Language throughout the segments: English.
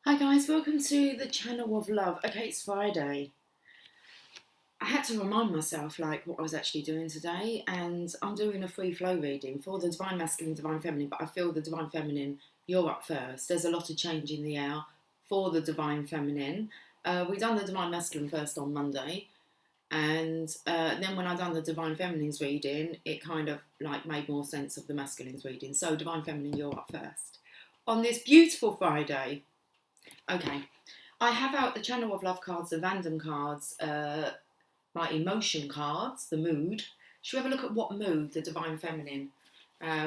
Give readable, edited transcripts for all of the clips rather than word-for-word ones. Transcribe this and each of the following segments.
Hi guys, welcome to the channel of love. Okay, it's Friday. I had to remind myself what I was actually doing today, and I'm doing a free flow reading for the Divine Masculine, Divine Feminine, but I feel the Divine Feminine, you're up first. There's a lot of change in the air for the Divine Feminine. We done the Divine Masculine first on Monday, and then when I done the Divine Feminine's reading, it kind of made more sense of the Masculine's reading. So Divine Feminine, you're up first. On this beautiful Friday. Okay, I have out the Channel of Love cards, the random cards, my emotion cards, the mood. Should we have a look at what mood the Divine Feminine,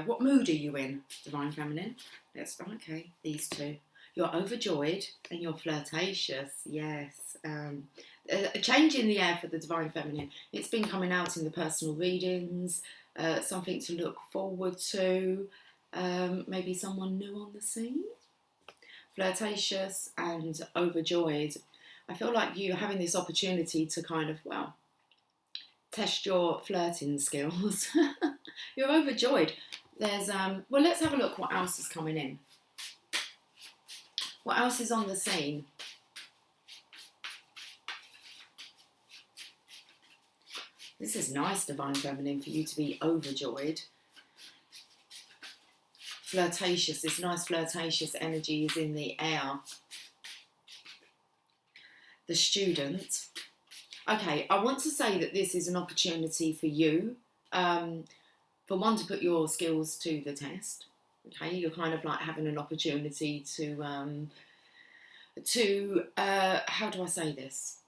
what mood are you in, Divine Feminine? Okay, these two. You're overjoyed and you're flirtatious, yes. A change in the air for the Divine Feminine. It's been coming out in the personal readings, something to look forward to, maybe someone new on the scene. Flirtatious and overjoyed. I feel like you're having this opportunity to kind of, test your flirting skills. You're overjoyed. There's, let's have a look what else is coming in. What else is on the scene? This is nice, Divine Feminine, for you to be overjoyed. Flirtatious, this nice flirtatious energy is in the air. The student. Okay, I want to say that this is an opportunity for you, for one, to put your skills to the test. Okay, you're kind of having an opportunity to how do I say this?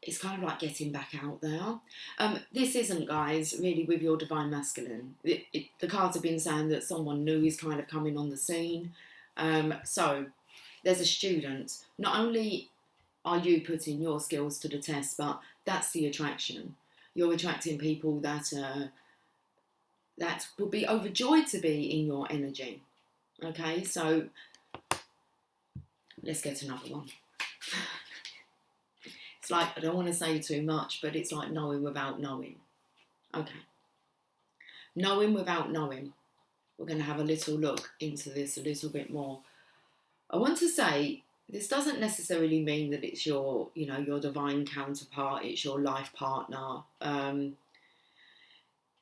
It's kind of like getting back out there. This isn't, guys, really with your Divine Masculine. The cards have been saying that someone new is kind of coming on the scene. So there's a student. Not only are you putting your skills to the test, but that's the attraction. You're attracting people that will be overjoyed to be in your energy. Okay, so let's get another one. It's I don't want to say too much, but it's like knowing without knowing. Okay. Knowing without knowing. We're going to have a little look into this a little bit more. I want to say, this doesn't necessarily mean that it's your, your divine counterpart, it's your life partner.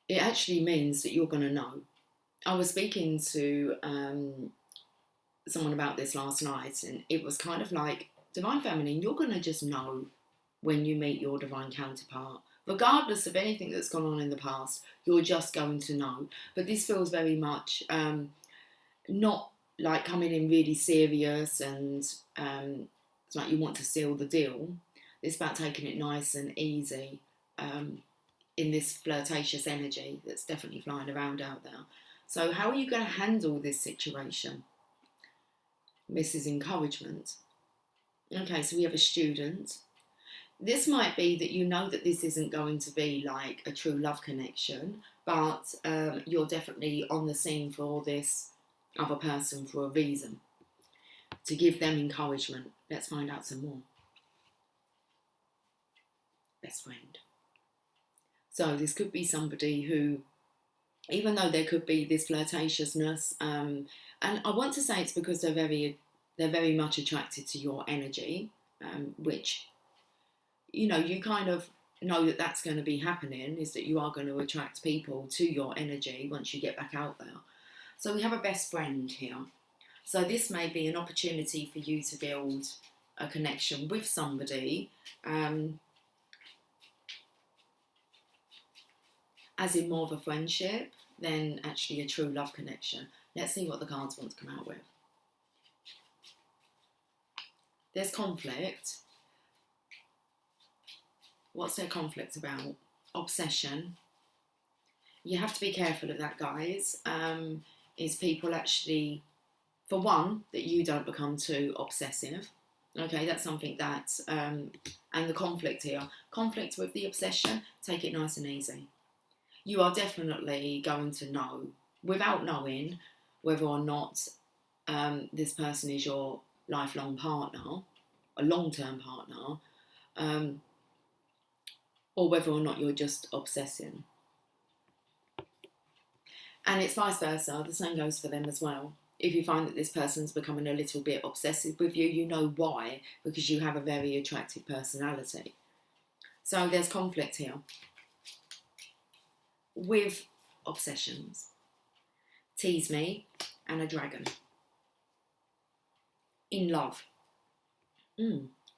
It actually means that you're going to know. I was speaking to someone about this last night, and it was kind of like, Divine Feminine, you're going to just know when you meet your divine counterpart. Regardless of anything that's gone on in the past, you're just going to know. But this feels very much not like coming in really serious and it's like you want to seal the deal. It's about taking it nice and easy in this flirtatious energy that's definitely flying around out there. So how are you going to handle this situation? Mrs. Encouragement. Okay, so we have a student. This might be that you know that this isn't going to be like a true love connection, but you're definitely on the scene for this other person for a reason. To give them encouragement. Let's find out some more. Best friend. So this could be somebody who, even though there could be this flirtatiousness, and I want to say it's because they're very much attracted to your energy, which, you kind of know that that's going to be happening, is that you are going to attract people to your energy once you get back out there. So we have a best friend here. So this may be an opportunity for you to build a connection with somebody, as in more of a friendship than actually a true love connection. Let's see what the cards want to come out with. There's conflict. What's their conflict about? Obsession. You have to be careful of that, guys. Is people actually, for one, that you don't become too obsessive. Okay, that's something that, and the conflict here. Conflict with the obsession, take it nice and easy. You are definitely going to know, without knowing, whether or not this person is your lifelong partner, a long-term partner, or whether or not you're just obsessing. And it's vice versa, the same goes for them as well. If you find that this person's becoming a little bit obsessive with you, you know why, because you have a very attractive personality. So there's conflict here with obsessions. Tease me and a dragon. In love.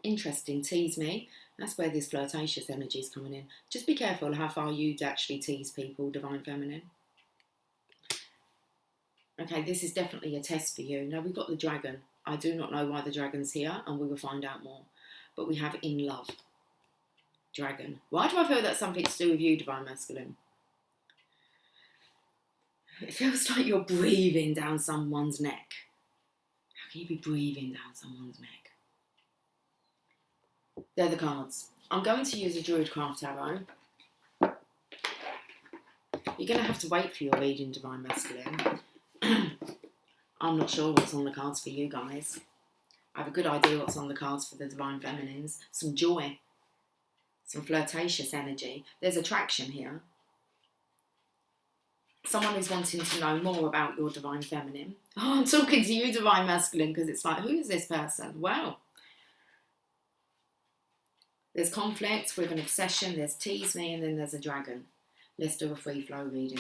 Interesting. Tease me. That's where this flirtatious energy is coming in. Just be careful how far you'd actually tease people, Divine Feminine. Okay, this is definitely a test for you. Now, we've got the dragon. I do not know why the dragon's here, and we will find out more. But we have in love. Dragon. Why do I feel that's something to do with you, Divine Masculine? It feels like you're breathing down someone's neck. How can you be breathing down someone's neck? They're the cards. I'm going to use a Druidcraft Tarot. You're going to have to wait for your reading, Divine Masculine. I'm not sure what's on the cards for you guys. I have a good idea what's on the cards for the Divine Feminines. Some joy. Some flirtatious energy. There's attraction here. Someone who's wanting to know more about your Divine Feminine. Oh, I'm talking to you, Divine Masculine, because it's like, who is this person? Wow. There's conflict with an obsession. There's tease me, and then there's a dragon. Let's do a free flow reading.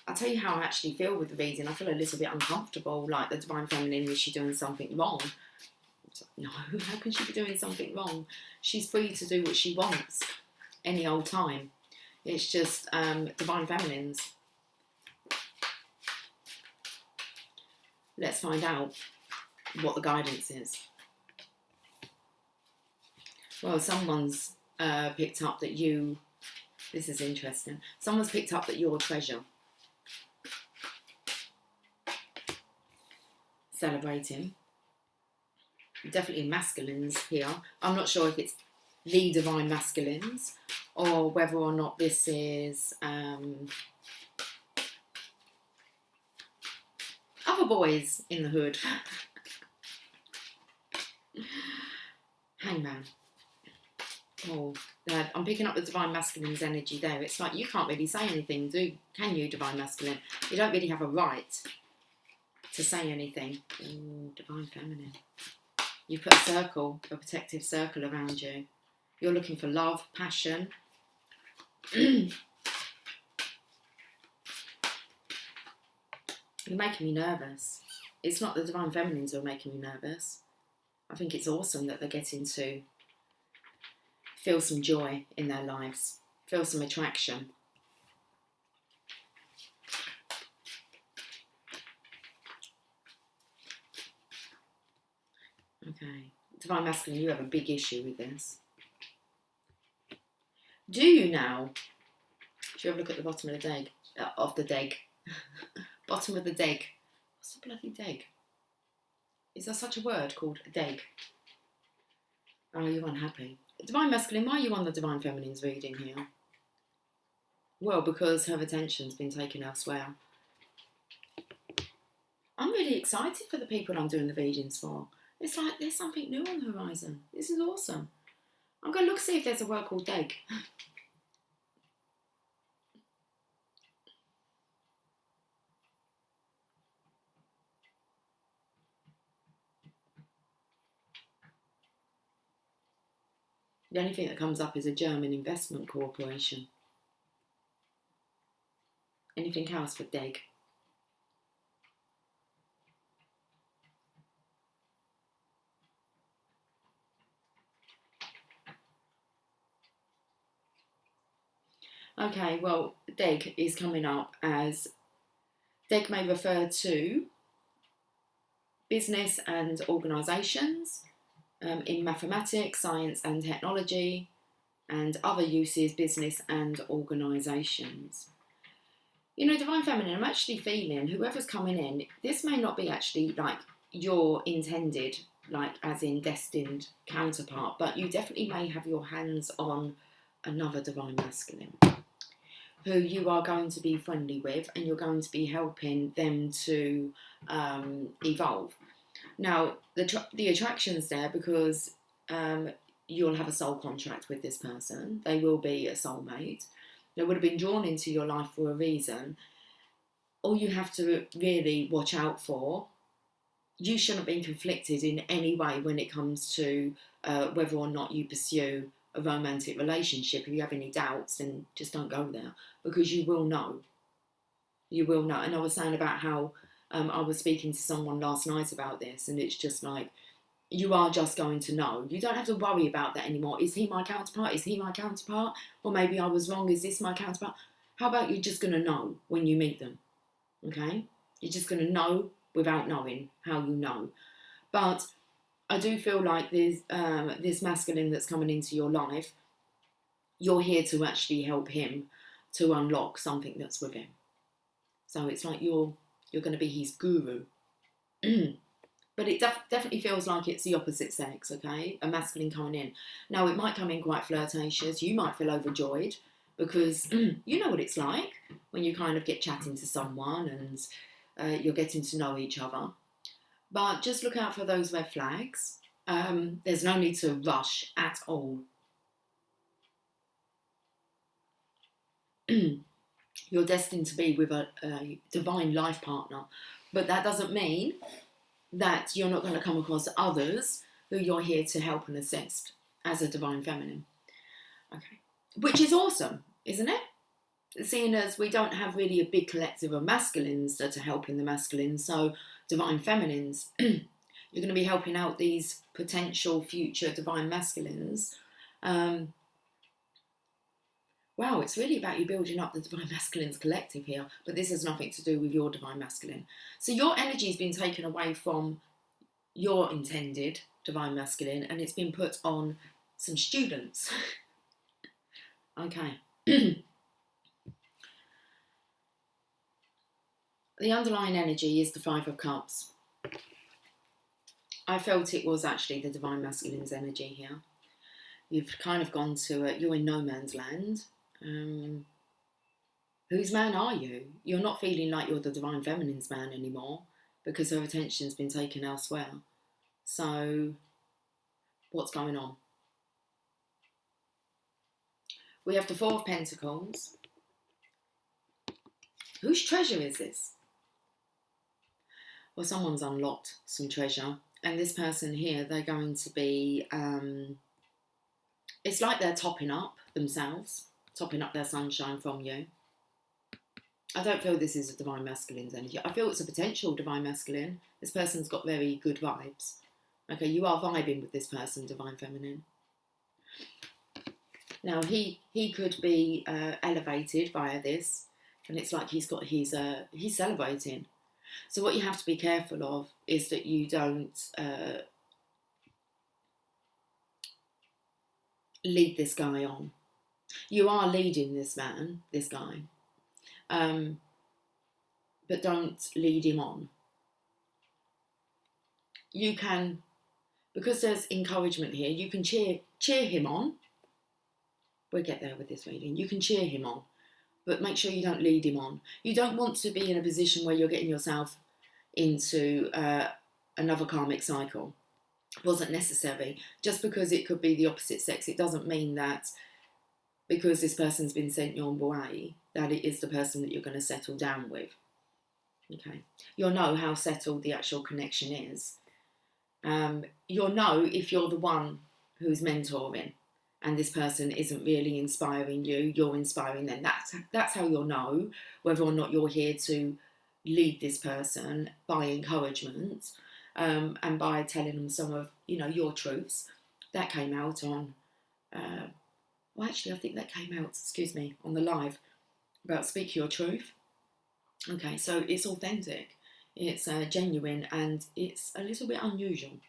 I'll tell you how I actually feel with the reading. I feel a little bit uncomfortable, like the Divine Feminine, is she doing something wrong? No, how can she be doing something wrong? She's free to do what she wants any old time. It's just Divine Feminines. Let's find out what the guidance is. Well, someone's picked up that you... This is interesting. Someone's picked up that you're a treasure. Celebrating. Definitely masculines here. I'm not sure if it's the Divine Masculines or whether or not this is other boys in the hood. Hangman. Oh, I'm picking up the Divine Masculine's energy there. It's like you can't really say anything, can you, Divine Masculine? You don't really have a right to say anything. Ooh, Divine Feminine. You put a circle, a protective circle around you. You're looking for love, passion. You're making me nervous. It's not the Divine Feminines who are making me nervous. I think it's awesome that they're getting to feel some joy in their lives, feel some attraction. Okay, Divine Masculine, you have a big issue with this. Do you now? Should you have a look at the bottom of the deck? Bottom of the deck. What's the bloody deck? Is there such a word called a deg? Oh, you're unhappy. Divine Masculine, why are you on the Divine Feminine's reading here? Well, because her attention's been taken elsewhere. I'm really excited for the people I'm doing the readings for. It's like there's something new on the horizon. This is awesome. I'm going to look see if there's a word called deg. The only thing that comes up is a German investment corporation. Anything else for deg? Okay, well, deg is coming up as... Deg may refer to business and organisations, in mathematics, science and technology, and other uses, business and organisations. You know, Divine Feminine, I'm actually feeling whoever's coming in, this may not be actually like your intended, like as in destined counterpart, but you definitely may have your hands on another Divine Masculine who you are going to be friendly with, and you're going to be helping them to evolve. Now, the attraction's there because you'll have a soul contract with this person. They will be a soulmate. They would have been drawn into your life for a reason. All you have to really watch out for, you shouldn't be conflicted in any way when it comes to whether or not you pursue a romantic relationship. If you have any doubts, then just don't go there, because you will know. You will know. And I was saying about how I was speaking to someone last night about this, and it's just like, you are just going to know. You don't have to worry about that anymore. Is he my counterpart? Is he my counterpart? Or maybe I was wrong. Is this my counterpart? How about you're just going to know when you meet them? Okay? You're just going to know without knowing how you know. But I do feel like this masculine that's coming into your life, you're here to actually help him to unlock something that's with him. So it's like you're going to be his guru. But it definitely feels like it's the opposite sex, okay? A masculine coming in. Now, it might come in quite flirtatious. You might feel overjoyed because you know what it's like when you kind of get chatting to someone and you're getting to know each other. But just look out for those red flags. There's no need to rush at all. You're destined to be with a divine life partner. But that doesn't mean that you're not going to come across others who you're here to help and assist as a divine feminine. Okay. Which is awesome, isn't it? Seeing as we don't have really a big collective of masculines that are helping the masculines, so divine feminines, you're going to be helping out these potential future divine masculines. Wow, it's really about you building up the divine masculines collective here, but this has nothing to do with your divine masculine. So your energy has been taken away from your intended divine masculine and it's been put on some students. Okay. The underlying energy is the Five of Cups. I felt it was actually the divine masculine's energy here. You've kind of gone to you're in no man's land. Whose man are you? You're not feeling like you're the divine feminine's man anymore because her attention's been taken elsewhere. So, what's going on? We have the Four of Pentacles. Whose treasure is this? Well, someone's unlocked some treasure. And this person here, they're going to be... it's like they're topping up themselves. Topping up their sunshine from you. I don't feel this is a divine masculine's energy. I feel it's a potential divine masculine. This person's got very good vibes. Okay, you are vibing with this person, divine feminine. Now, he could be elevated via this, and it's like he's celebrating. So what you have to be careful of is that you don't lead this guy on. You are leading this man, this guy, but don't lead him on. You can, because there's encouragement here, you can cheer him on. We'll get there with this reading. You can cheer him on, but make sure you don't lead him on. You don't want to be in a position where you're getting yourself into another karmic cycle. It wasn't necessary. Just because it could be the opposite sex, it doesn't mean that because this person's been sent your way, that it is the person that you're going to settle down with. Okay. You'll know how settled the actual connection is. You'll know if you're the one who's mentoring and this person isn't really inspiring you, you're inspiring them. That's how you'll know whether or not you're here to lead this person by encouragement and by telling them some of, your truths. That came out on... well, actually, I think that came out, on the live about speak your truth. Okay, so it's authentic, it's genuine, and it's a little bit unusual.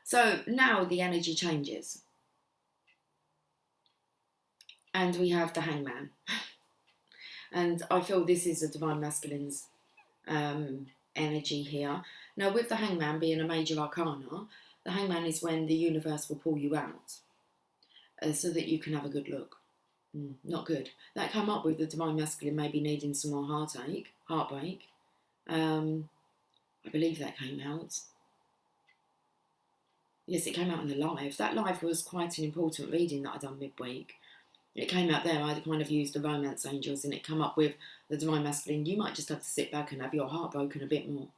So now the energy changes. And we have the Hangman. And I feel this is a divine masculine's energy here. Now, with the Hangman being a major arcana, the Hangman is when the universe will pull you out. So that you can have a good look. Not good. That came up with the divine masculine maybe needing some more heartbreak. I believe that came out. Yes, it came out in the live. That live was quite an important reading that I done midweek. It came out there, I kind of used the romance angels and it come up with the divine masculine. You might just have to sit back and have your heart broken a bit more.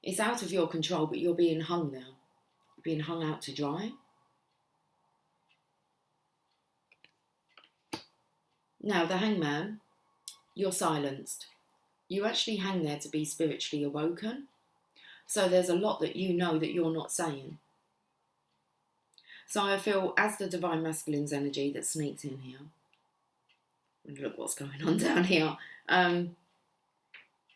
It's out of your control, but you're being hung now. Being hung out to dry. Now, the hangman, you're silenced. You actually hang there to be spiritually awoken. So there's a lot that you know that you're not saying. So I feel as the divine masculine's energy that sneaks in here. Look what's going on down here.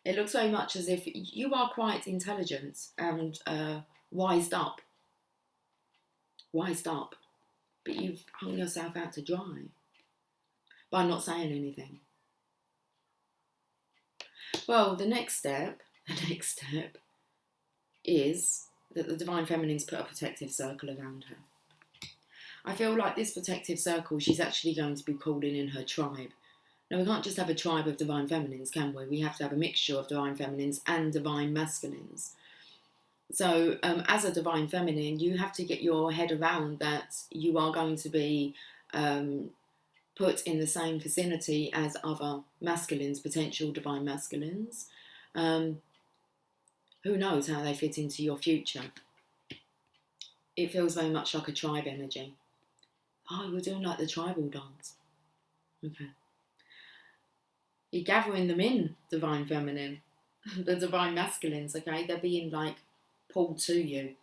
It looks very much as if you are quite intelligent and wised up. Wised up. But you've hung yourself out to dry by not saying anything. Well, the next step is that the divine feminine's put a protective circle around her. I feel like this protective circle, she's actually going to be pulling in her tribe. Now, we can't just have a tribe of divine feminines, can we? We have to have a mixture of divine feminines and divine masculines. So, as a divine feminine, you have to get your head around that you are going to be put in the same vicinity as other masculines, potential divine masculines. Who knows how they fit into your future? It feels very much like a tribe energy. Oh, you're doing like the tribal dance. Okay. You're gathering them in, divine feminine. The divine masculines, okay? They're being like pulled to you.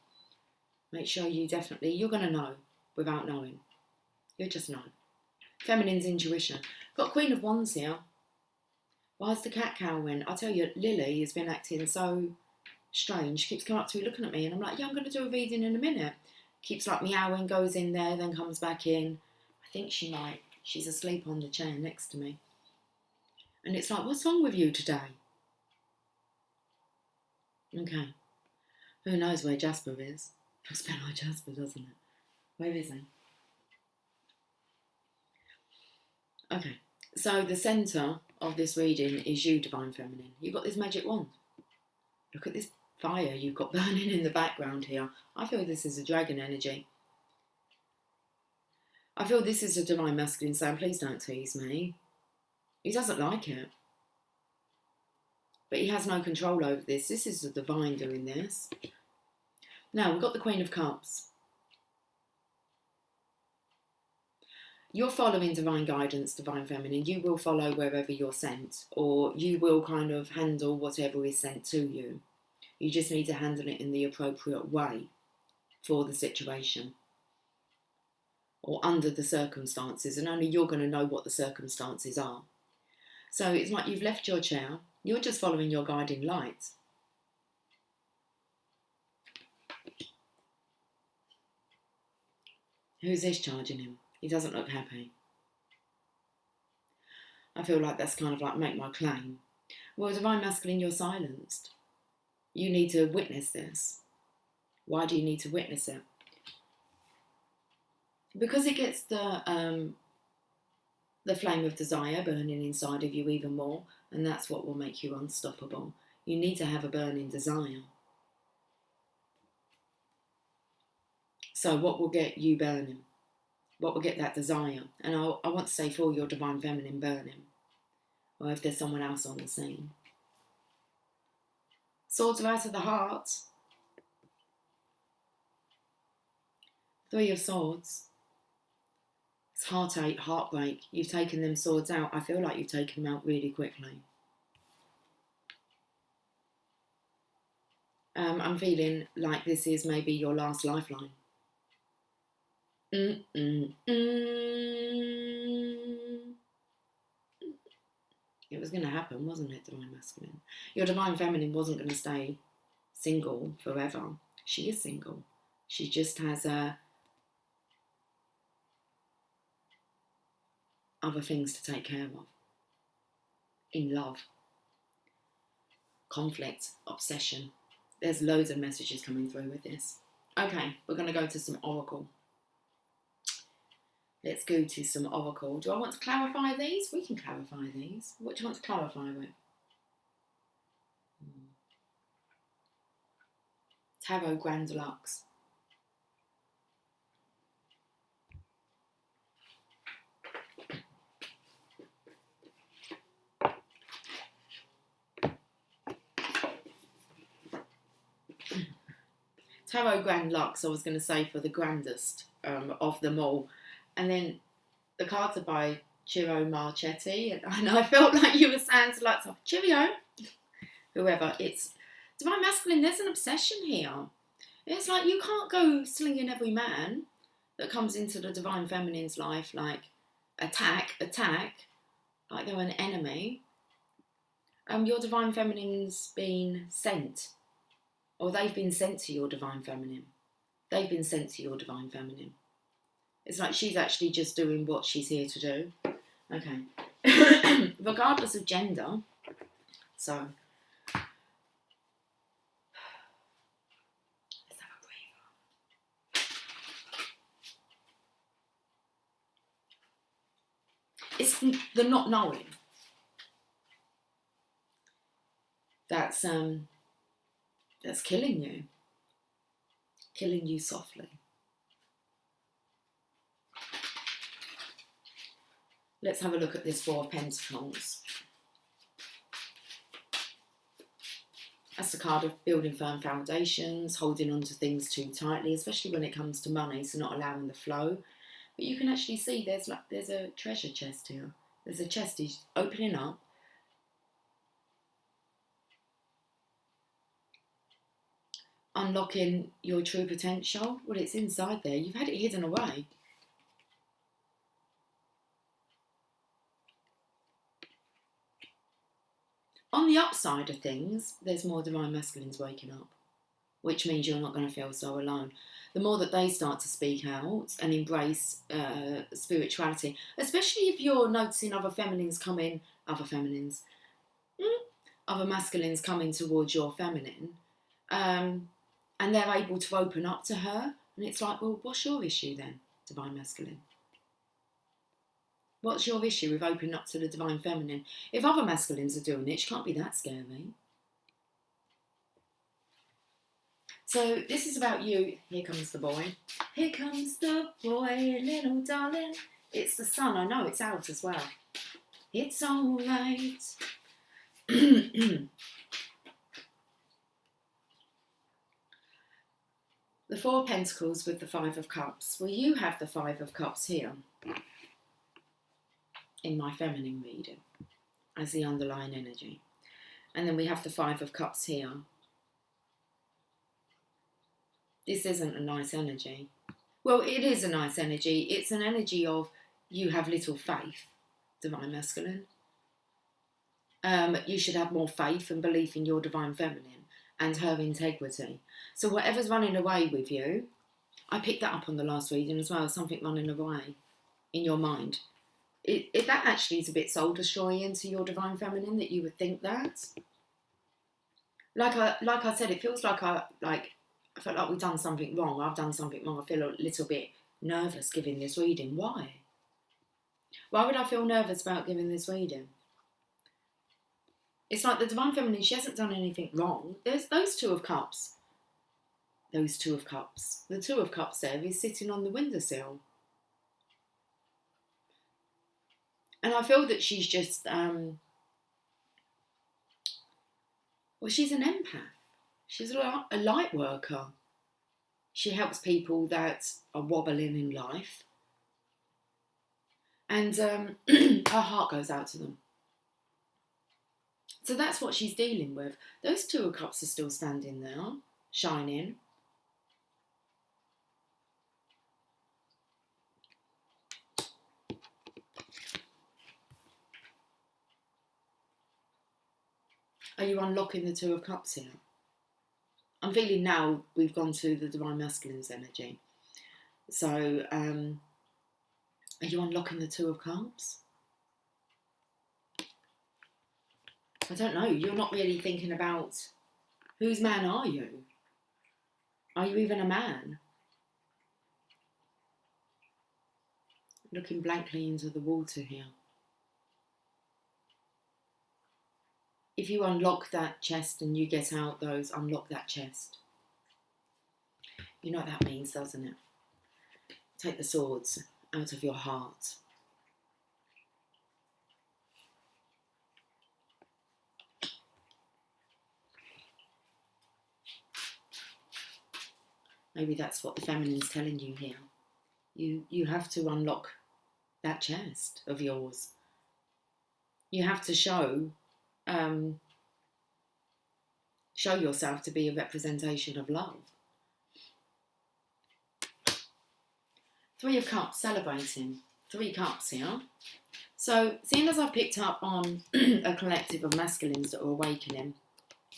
Make sure you definitely, you're going to know without knowing. You'll just know. Feminine's intuition. Got Queen of Wands here. Why is the cat cowing? I tell you, Lily has been acting so strange. She keeps coming up to me looking at me and I'm like, yeah, I'm going to do a reading in a minute. Keeps like meowing, goes in there, then comes back in. I think she's asleep on the chair next to me. And it's like, what's wrong with you today? Okay. Who knows where Jasper is? Looks a bit like Jasper, doesn't it? Where is he? Okay. So the centre of this reading is you, divine feminine. You've got this magic wand. Look at this fire you've got burning in the background here. I feel this is a dragon energy. I feel this is a divine masculine saying, please don't tease me. He doesn't like it. But he has no control over this. This is the divine doing this. Now, we've got the Queen of Cups. You're following divine guidance, divine feminine. You will follow wherever you're sent, or you will kind of handle whatever is sent to you. You just need to handle it in the appropriate way for the situation or under the circumstances, and only you're going to know what the circumstances are. So it's like you've left your chair, you're just following your guiding light. Who's this charging him? He doesn't look happy. I feel like that's kind of like make my claim. Well, divine masculine, you're silenced. You need to witness this. Why do you need to witness it? Because it gets the flame of desire burning inside of you even more, and that's what will make you unstoppable. You need to have a burning desire. So what will get you burning? What will get that desire? And I want to say for your divine feminine burning, or if there's someone else on the scene. Swords are out of the heart. Three of Swords. It's heartache, heartbreak. You've taken them swords out. I feel like you've taken them out really quickly. I'm feeling like this is maybe your last lifeline. It was going to happen, wasn't it, divine masculine? Your divine feminine wasn't going to stay single forever. She is single. She just has other things to take care of. In love. Conflict. Obsession. There's loads of messages coming through with this. Okay, we're going to go to some oracle. Let's go to some oracle. Do I want to clarify these? We can clarify these. What do you want to clarify with? Tarot Grand Deluxe. Tarot Grand Lux, I was going to say, for the grandest of them all. And then the cards are by Ciro Marchetti, and I felt like you were saying to like, cheerio, whoever. It's divine masculine. There's an obsession here. It's like you can't go slinging every man that comes into the divine feminine's life like attack, like they're an enemy. Your divine feminine's been sent, or they've been sent to your divine feminine. They've been sent to your divine feminine. It's like she's actually just doing what she's here to do. Okay. Regardless of gender. So, let's have a breather. It's the not knowing that's killing you softly. Let's have a look at this Four of Pentacles. That's the card of building firm foundations, holding on to things too tightly, especially when it comes to money, so not allowing the flow. But you can actually see there's a treasure chest here. There's a chest he's opening up. Unlocking your true potential. Well, it's inside there. You've had it hidden away. On the upside of things, there's more divine masculines waking up, which means you're not going to feel so alone. The more that they start to speak out and embrace spirituality, especially if you're noticing other masculines coming towards your feminine, and they're able to open up to her, and it's like, well, what's your issue then, divine masculine? What's your issue with opening up to the divine feminine? If other masculines are doing it, she can't be that scary. So this is about you. Here comes the boy. Here comes the boy, little darling. It's the sun. I know it's out as well. It's all right. The Four of Pentacles with the Five of Cups. Well, you have the Five of Cups here in my feminine reading as the underlying energy. And then we have the Five of Cups here. This isn't a nice energy. Well, it is a nice energy. It's an energy of you have little faith, divine masculine. You should have more faith and belief in your divine feminine and her integrity. So whatever's running away with you, I picked that up on the last reading as well, something running away in your mind. That actually is a bit soul destroying to your divine feminine, that you would think that. Like I said, it feels like I felt like we've done something wrong. I've done something wrong. I feel a little bit nervous giving this reading. Why? Why would I feel nervous about giving this reading? It's like the divine feminine, she hasn't done anything wrong. There's those Two of Cups. Those Two of Cups. The Two of Cups there is sitting on the windowsill. And I feel that she's just, she's an empath. She's a light worker. She helps people that are wobbling in life. And her heart goes out to them. So that's what she's dealing with. Those Two of Cups are still standing there, shining. Are you unlocking the Two of Cups here? I'm feeling now we've gone to the divine masculine's energy. So, are you unlocking the Two of Cups? I don't know. You're not really thinking about whose man are you? Are you even a man? Looking blankly into the water here. If you unlock that chest and you get out those, unlock that chest. You know what that means, doesn't it? Take the swords out of your heart. Maybe that's what the feminine's telling you here. You have to unlock that chest of yours. You have to show yourself to be a representation of love. Three of Cups, celebrating. 3 cups here. So, seeing as I've picked up on a collective of masculines that are awakening,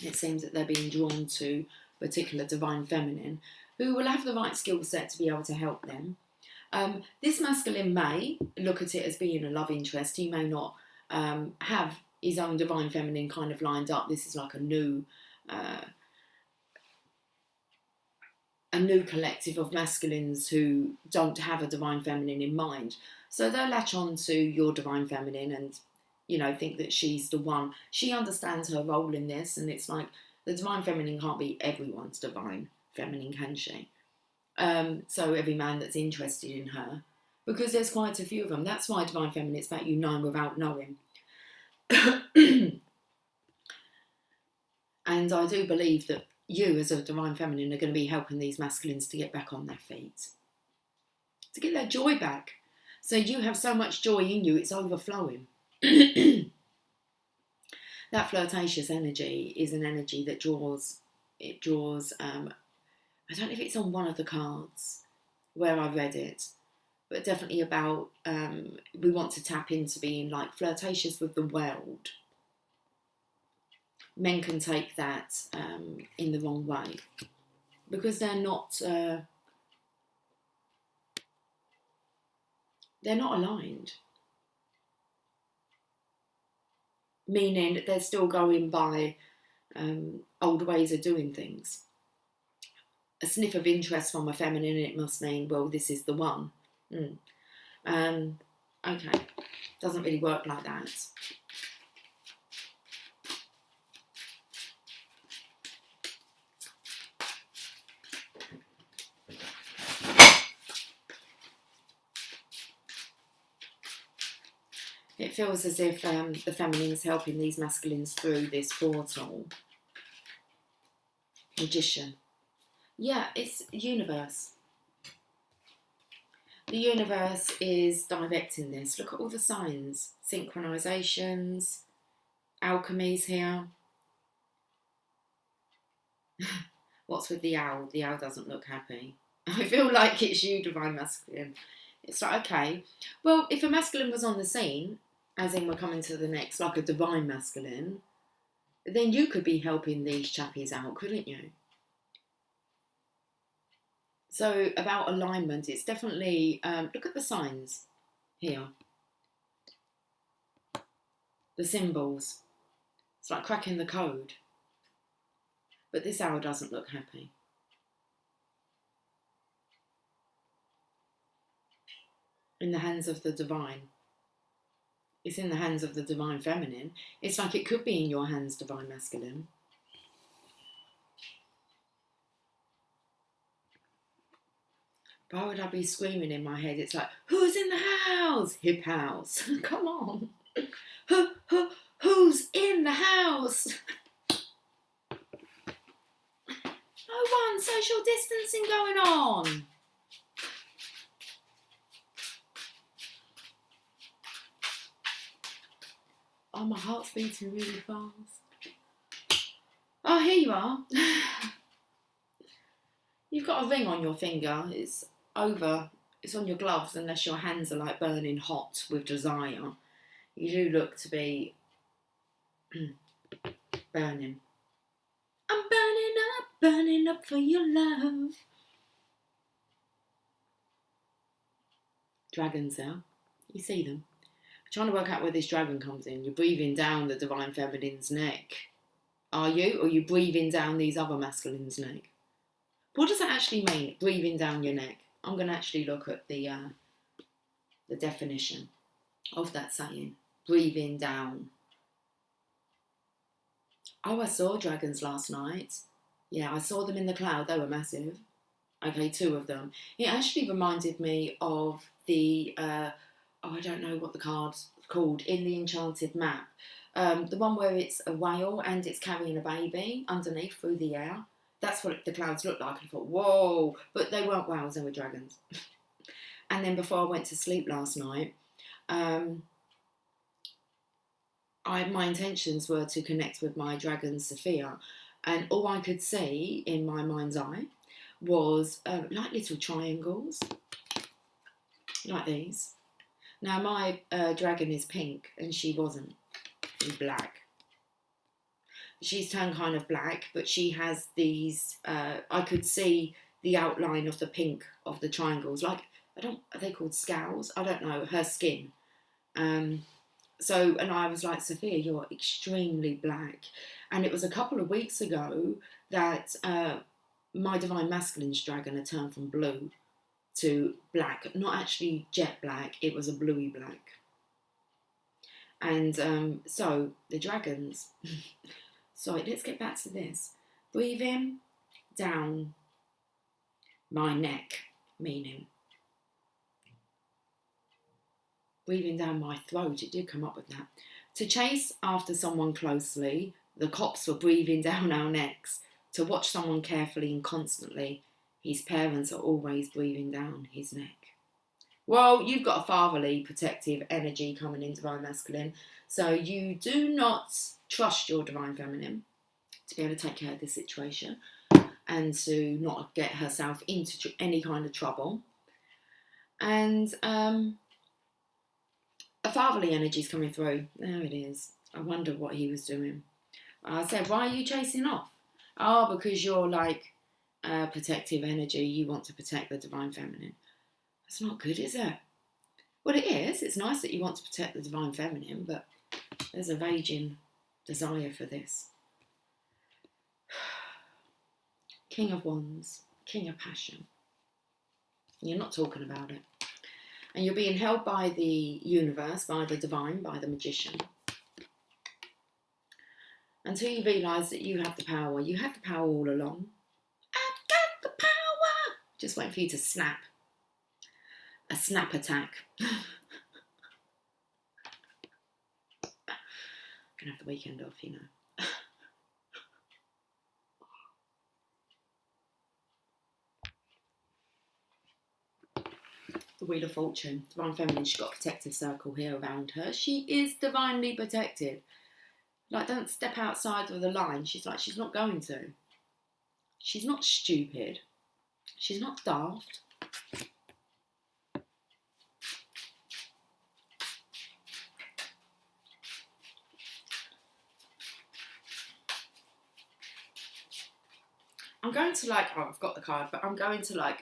it seems that they're being drawn to a particular divine feminine who will have the right skill set to be able to help them. This masculine may look at it as being a love interest. He may not have his own divine feminine kind of lined up. This is like a new collective of masculines who don't have a divine feminine in mind. So they'll latch on to your divine feminine and, you know, think that she's the one. She understands her role in this, and it's like the divine feminine can't be everyone's divine feminine, can she? So every man that's interested in her, because there's quite a few of them. That's why divine feminine, it's about you knowing without knowing. And I do believe that you as a divine feminine are going to be helping these masculines to get back on their feet, to get their joy back. So you have so much joy in you, it's overflowing. That flirtatious energy is an energy that draws, I don't know if it's on one of the cards where I read it, but definitely about, we want to tap into being like flirtatious with the world. Men can take that in the wrong way because they're not aligned. Meaning that they're still going by old ways of doing things. A sniff of interest from a feminine, it must mean, well, this is the one. Okay, doesn't really work like that. It feels as if the feminine is helping these masculines through this portal. Magician. Yeah, it's universe. The universe is directing this. Look at all the signs. Synchronizations. Alchemies here. What's with the owl? The owl doesn't look happy. I feel like it's you, divine masculine. It's like, okay, well, if a masculine was on the scene, as in we're coming to the next, like a divine masculine, then you could be helping these chappies out, couldn't you? So about alignment, it's definitely, look at the signs here. The symbols. It's like cracking the code. But this owl doesn't look happy. In the hands of the divine. It's in the hands of the divine feminine. It's like it could be in your hands, divine masculine. Why would I be screaming in my head? It's like, who's in the house? Hip house. Come on. Who's in the house? No one. Social distancing going on. Oh, my heart's beating really fast. Oh, here you are. You've got a ring on your finger. It's on your gloves unless your hands are like burning hot with desire. You do look to be burning. I'm burning up for your love. Dragons there. You see them. Trying to work out where this dragon comes in. You're breathing down the divine feminine's neck. Are you? Or are you breathing down these other masculines' neck? What does that actually mean, breathing down your neck? I'm going to actually look at the definition of that saying. Breathing down. Oh, I saw dragons last night. Yeah, I saw them in the cloud. They were massive. Okay, 2 of them. It actually reminded me of the... I don't know what the card's called, in the Enchanted Map. The one where it's a whale and it's carrying a baby underneath through the air. that's what the clouds looked like. I thought, whoa, but they weren't whales, they were dragons. And then before I went to sleep last night, my intentions were to connect with my dragon Sophia, and all I could see in my mind's eye was like little triangles, like these. Now my dragon is pink, and she wasn't. She was black. She's turned kind of black, but she has these. I could see the outline of the pink of the triangles. Like, are they called scales? I don't know. Her skin. And I was like, Sophia, you're extremely black. And it was a couple of weeks ago that my Divine Masculine's dragon had turned from blue to black. Not actually jet black, it was a bluey black. And so the dragons, sorry, let's get back to this. Breathe in, down my neck, meaning breathing down my throat, it did come up with that. To chase after someone closely, the cops were breathing down our necks. To watch someone carefully and constantly, his parents are always breathing down his neck. Well, you've got a fatherly, protective energy coming in Divine Masculine, so you do not trust your Divine Feminine to be able to take care of this situation and to not get herself into any kind of trouble. And a fatherly energy is coming through. There it is. I wonder what he was doing. I said, why are you chasing off? Oh, because you're like protective energy. You want to protect the Divine Feminine. That's not good, is it? Well, it is. It's nice that you want to protect the Divine Feminine, but there's a raging desire for this. King of Wands, King of Passion. You're not talking about it. And you're being held by the universe, by the divine, by the magician. Until you realise that you have the power. You had the power all along. I've got the power! Just waiting for you to snap. A snap attack. Gonna have the weekend off, you know. The Wheel of Fortune. Divine Feminine, she's got a protective circle here around her. She is divinely protected. Like, don't step outside of the line. She's not going to. She's not stupid. She's not daft. I'm going to I've got the card, but I'm going to I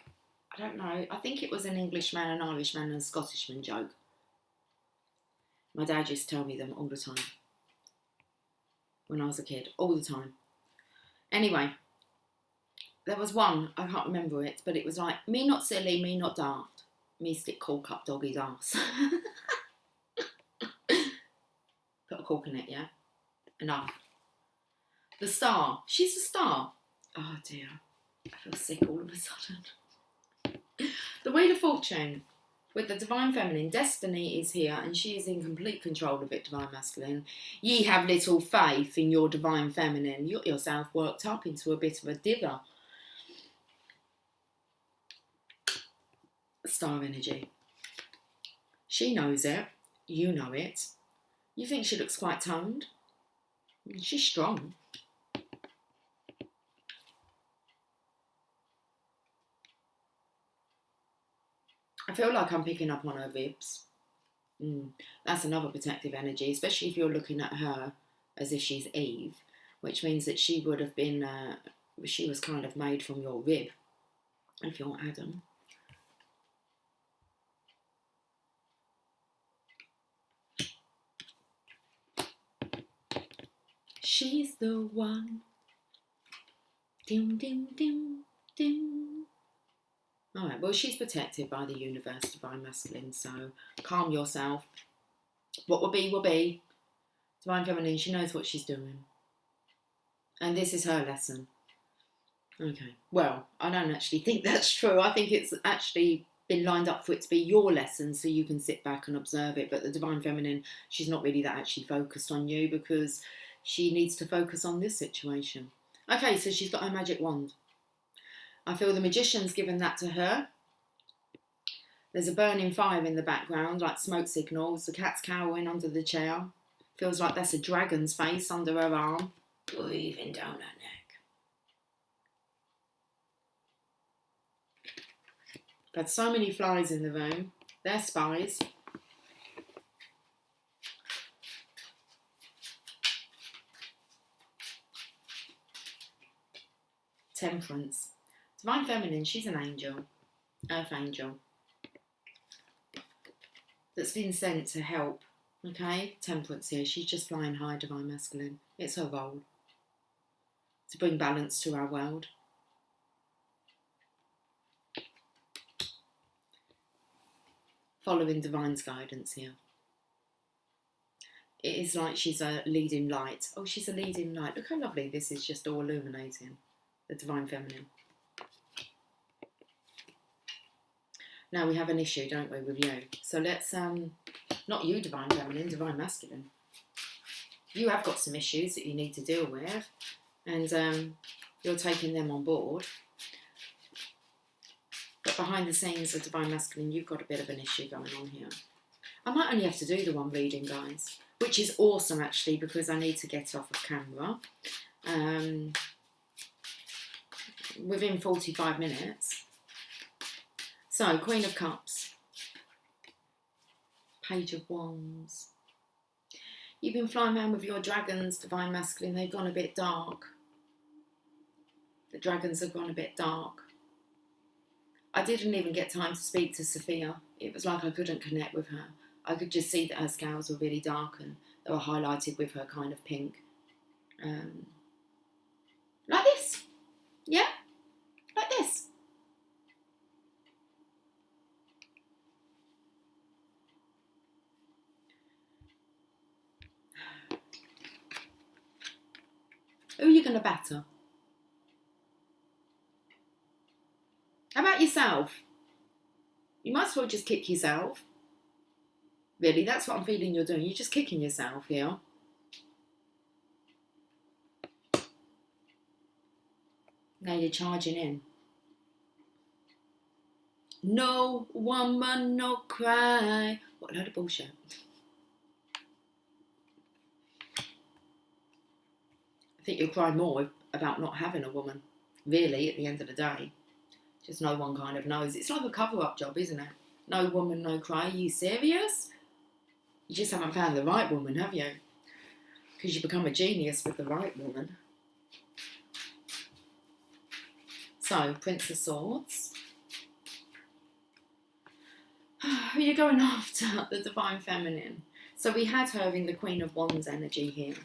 don't know, I think it was an Englishman, an Irishman and a Scottishman joke. My dad used to tell me them all the time. When I was a kid, all the time. Anyway, there was one, I can't remember it, but it was like, me not silly, me not daft. Me stick cork up doggy's arse. Put a cork in it, yeah? Enough. The star. She's a star. Oh dear. I feel sick all of a sudden. The Wheel of Fortune. With the Divine Feminine, destiny is here and she is in complete control of it, Divine Masculine. Ye have little faith in your Divine Feminine. You got yourself worked up into a bit of a diva. Star energy. She knows it. You know it. You think she looks quite toned. She's strong. I feel like I'm picking up on her ribs. That's another protective energy, especially if you're looking at her as if she's Eve, which means that she would have been, she was kind of made from your rib, if you're Adam. She's the one. Dim, dim, dim, dim. Alright, well, she's protected by the universe, Divine Masculine, so calm yourself. What will be, will be. Divine Feminine, she knows what she's doing. And this is her lesson. Okay, well, I don't actually think that's true. I think it's actually been lined up for it to be your lesson so you can sit back and observe it. But the Divine Feminine, she's not really that actually focused on you because she needs to focus on this situation. Okay, so she's got her magic wand. I feel the Magician's given that to her. There's a burning fire in the background, like smoke signals. The cat's cowering under the chair. Feels like that's a dragon's face under her arm, breathing down her neck. I've had so many flies in the room. They're spies. Temperance. Divine Feminine, she's an angel. Earth angel. That's been sent to help. Okay? Temperance here. She's just flying high, Divine Masculine. It's her role. To bring balance to our world. Following Divine's guidance here. It is like she's a leading light. Oh, she's a leading light. Look how lovely this is, just all illuminating. The Divine Feminine. Now we have an issue, don't we, with you? So let's, not you, Divine Feminine, Divine Masculine. You have got some issues that you need to deal with, and you're taking them on board. But behind the scenes of Divine Masculine, you've got a bit of an issue going on here. I might only have to do the one reading, guys, which is awesome, actually, because I need to get off of camera. Within 45 minutes. So, Queen of Cups. Page of Wands. You've been flying around with your dragons, Divine Masculine. They've gone a bit dark. The dragons have gone a bit dark. I didn't even get time to speak to Sophia. It was like I couldn't connect with her. I could just see that her scales were really dark and they were highlighted with her kind of pink. Like this. Yeah? Like this. Who are you going to batter? How about yourself? You might as well just kick yourself. Really, that's what I'm feeling you're doing. You're just kicking yourself here. Now you're charging in. No woman, no cry. What a load of bullshit. I think you'll cry more about not having a woman. Really, at the end of the day. Just no one kind of knows. It's like a cover-up job, isn't it? No woman, no cry. Are you serious? You just haven't found the right woman, have you? Because you become a genius with the right woman. So, Prince of Swords. Who are you going after? The Divine Feminine. So we had her in the Queen of Wands energy here.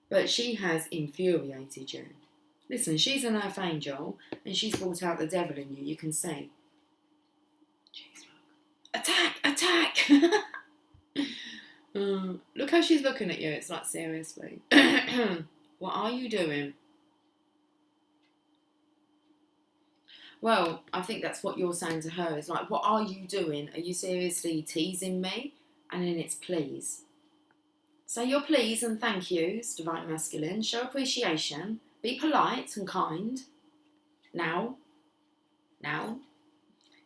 But she has infuriated you. Listen, she's an earth angel and she's brought out the devil in you. You can see. Jeez, look. Attack! Attack! Look how she's looking at you. It's like, seriously. What are you doing? Well, I think that's what you're saying to her. It's like, what are you doing? Are you seriously teasing me? And then it's please. Say your please and thank yous, Divine Masculine. Show appreciation. Be polite and kind. Now. Now.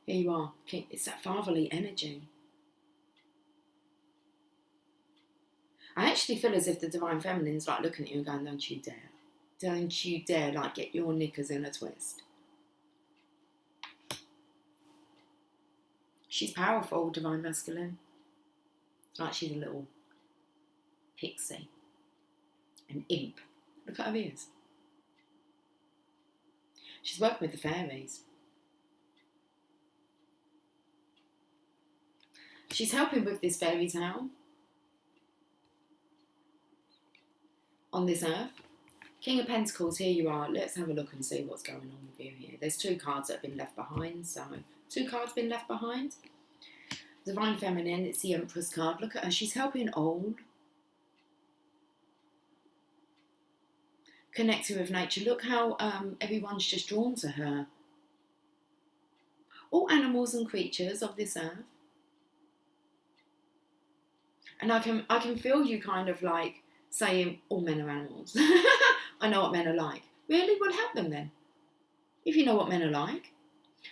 Here you are. It's that fatherly energy. I actually feel as if the Divine Feminine's like looking at you and going, don't you dare. Don't you dare like get your knickers in a twist. She's powerful, Divine Masculine. It's like she's a little pixie. An imp. Look at her ears. She's working with the fairies. She's helping with this fairy tale. On this earth. King of Pentacles, here you are. Let's have a look and see what's going on with you here. There's 2 cards that have been left behind. So, 2 cards been left behind. Divine Feminine, it's the Empress card. Look at her. She's helping old. Connecting with nature. Look how everyone's just drawn to her. All animals and creatures of this earth. And I can feel you kind of like saying all men are animals. I know what men are like. Really? Well, help them then. if you know what men are like.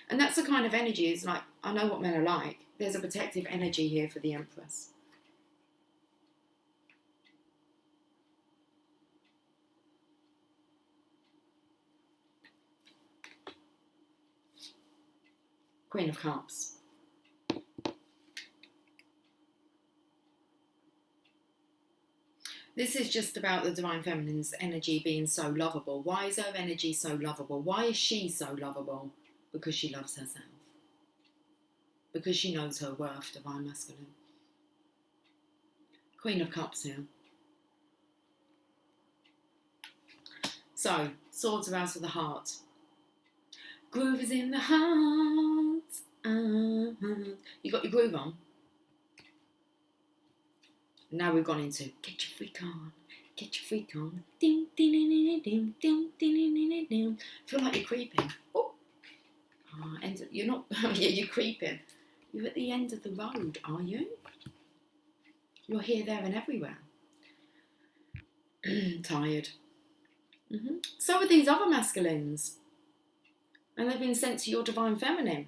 And that's the kind of energy, is like, I know what men are like. There's a protective energy here for the Empress. Queen of Cups. This is just about the Divine Feminine's energy being so lovable. Why is her energy so lovable? Why is she so lovable? Because she loves herself. Because she knows her worth, Divine Masculine. Queen of Cups here. So, swords are out of the heart. Groove is in the heart. You got your groove on? Now we've gone into get your freak on, get your freak on. Ding, ding, ding, ding, ding, ding, ding, ding. Feel like you're creeping. Oh, you're not. Yeah, you're creeping. You're at the end of the road, are you? You're here, there, and everywhere. Tired. So are these other masculines, and they've been sent to your Divine Feminine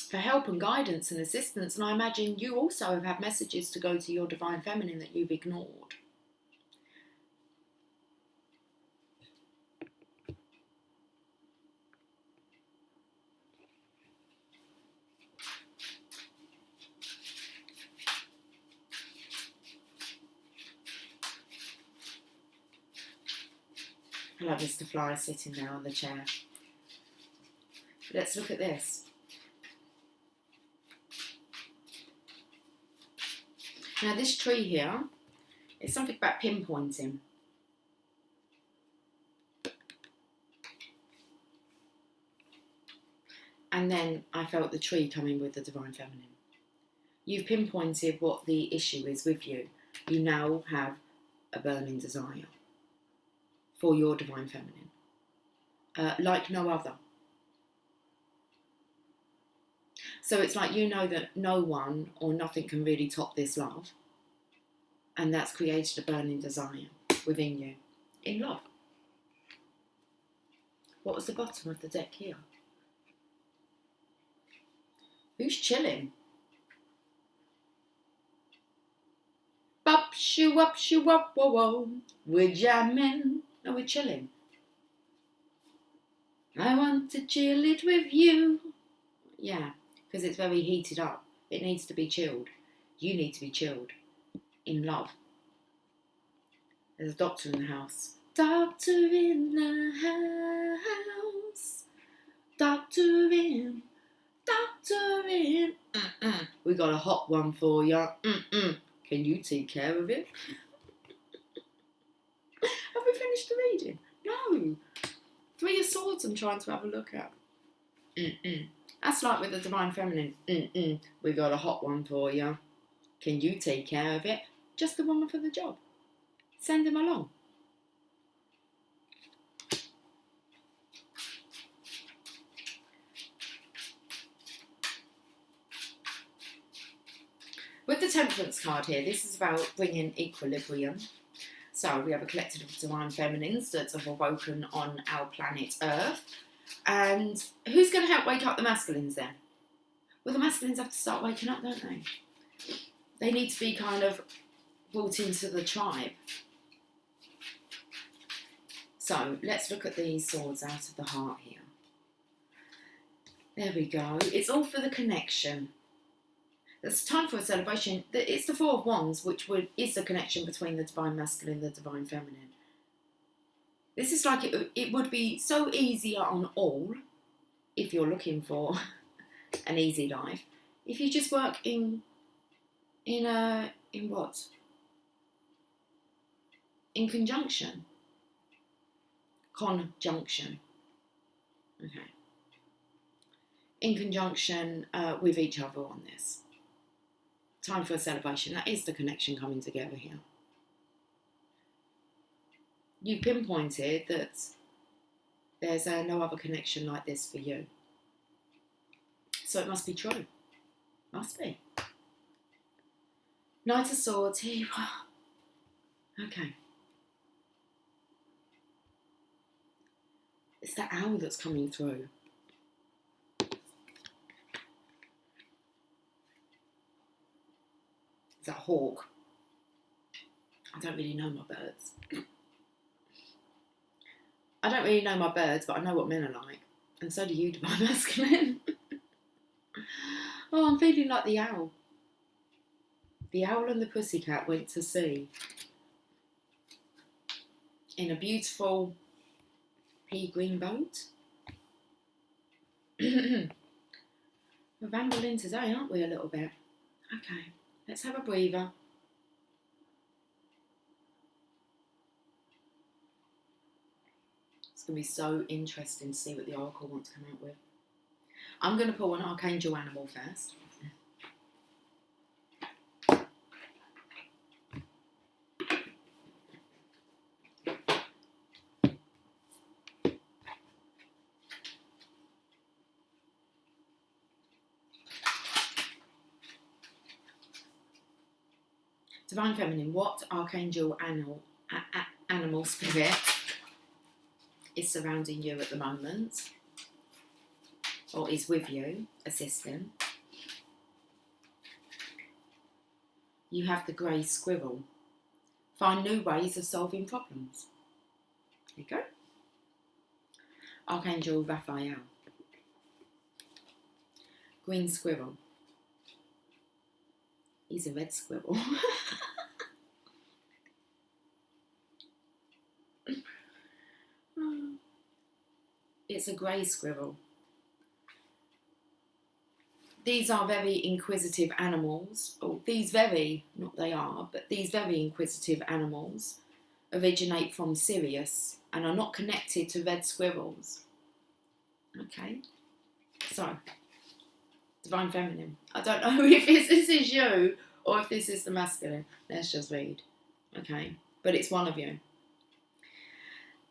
for help and guidance and assistance. And I imagine you also have had messages to go to your Divine Feminine that you've ignored. I love Mr. Fly sitting there on the chair. Let's look at this. Now this tree here is something about pinpointing. And then I felt the tree coming with the Divine Feminine. You've pinpointed what the issue is with you. You now have a burning desire for your Divine Feminine, like no other. So it's like you know that no one or nothing can really top this love. And that's created a burning desire within you in love. What was the bottom of the deck here? Who's chilling? Bop, shoo, up, whoa, whoa. We're jamming. No, we're chilling. I want to chill it with you. Yeah, because it's very heated up. It needs to be chilled. You need to be chilled. In love. There's a doctor in the house. Doctor in the house. Doctor in. Doctor in. We got a hot one for you. Can you take care of it? Have we finished the reading? No. Three of Swords I'm trying to have a look at. That's like with the Divine Feminine. We got a hot one for you. Can you take care of it? Just the woman for the job. Send him along. With the Temperance card here, this is about bringing equilibrium. So we have a collective of Divine Feminines that have awoken on our planet Earth. And who's going to help wake up the masculines then? Well, the masculines have to start waking up, don't they? They need to be kind of brought into the tribe. So let's look at these swords out of the heart here. There we go. It's all for the connection. It's time for a celebration. It's the Four of Wands, which is the connection between the Divine Masculine and the Divine Feminine. This is like it would be so easier on all, if you're looking for an easy life, if you just work in what? In conjunction. Conjunction. Okay. In conjunction with each other on this. Time for a celebration. That is the connection coming together here. You pinpointed that there's no other connection like this for you. So it must be true. Must be. Knight of Swords here. Okay. It's that owl that's coming through. It's that hawk. I don't really know my birds. I don't really know my birds, but I know what men are like. And so do you, Divine Masculine. Oh, I'm feeling like the owl. The owl and the pussycat went to sea in a beautiful pea green boat. We're rambling today, aren't we, a little bit? Okay, let's have a breather. It's going to be so interesting to see what the Oracle wants to come out with. I'm going to pull an Archangel animal first. Divine Feminine, what Archangel animal spirit is surrounding you at the moment, or is with you, assisting? You have the grey squirrel. Find new ways of solving problems. There you go. Archangel Raphael. Green squirrel. He's a red squirrel. It's a grey squirrel. These are very inquisitive animals. These very inquisitive animals originate from Sirius and are not connected to red squirrels. Okay, so Divine Feminine. I don't know if this is you or if this is the masculine. Let's just read. Okay, but it's one of you.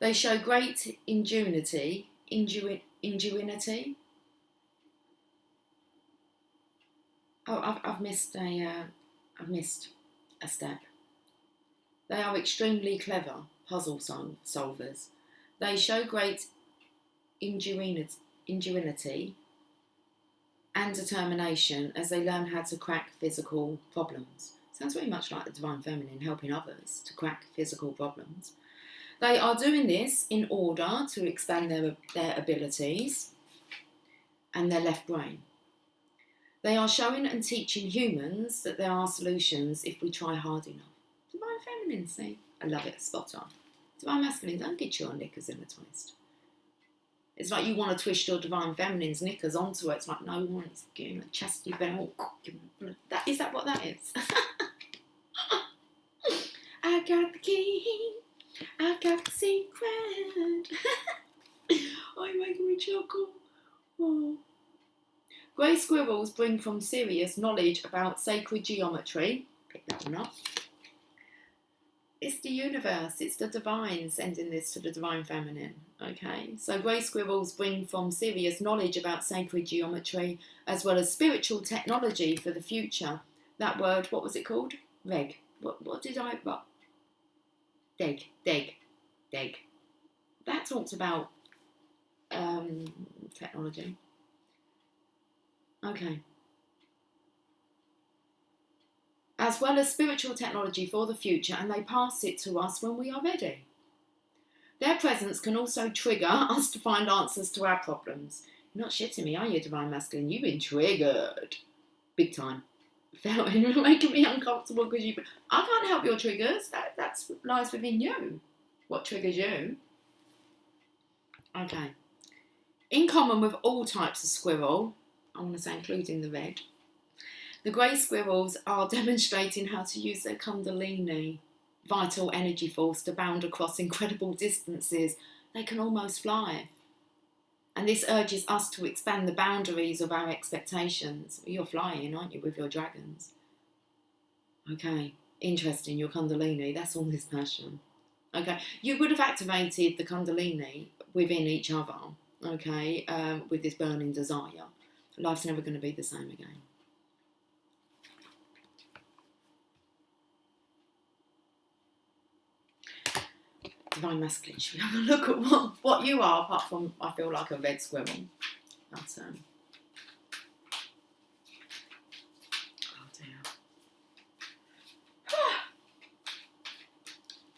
They show great ingenuity. Oh, I've missed a step. They are extremely clever puzzle solvers. They show great ingenuity and determination as they learn how to crack physical problems. Sounds very much like the Divine Feminine, helping others to crack physical problems. They are doing this in order to expand their abilities and their left brain. They are showing and teaching humans that there are solutions if we try hard enough. Divine Feminine, see? I love it, spot on. Divine Masculine, don't get your knickers in a twist. It's like you want to twist your Divine Feminine's knickers onto it. It's like, no one's getting a chastity belt. Is that what that is? I got the key. I got the secret. Oh, you're making me chuckle. Oh. Grey squirrels bring from Sirius knowledge about sacred geometry. Pick that one up. It's the universe, it's the divine sending this to the Divine Feminine. Okay, so grey squirrels bring from Sirius knowledge about sacred geometry as well as spiritual technology for the future. That word, what was it called? Reg. What did I... What? Deg. That talks about technology. Okay. As well as spiritual technology for the future, and they pass it to us when we are ready. Their presence can also trigger us to find answers to our problems. You're not shitting me, are you, Divine Masculine? You've been triggered. Big time. You're making me uncomfortable because I can't help your triggers. That lies within you. What triggers you? Okay. In common with all types of squirrel, I want to say including the red, the grey squirrels are demonstrating how to use their Kundalini, vital energy force, to bound across incredible distances. They can almost fly. And this urges us to expand the boundaries of our expectations. You're flying, aren't you, with your dragons? Okay, interesting, your Kundalini, that's all this passion. Okay, you would have activated the Kundalini within each other, okay, with this burning desire. Life's never going to be the same again. Divine Masculine, should we have a look at what you are, apart from I feel like a red squirrel. But, oh dear.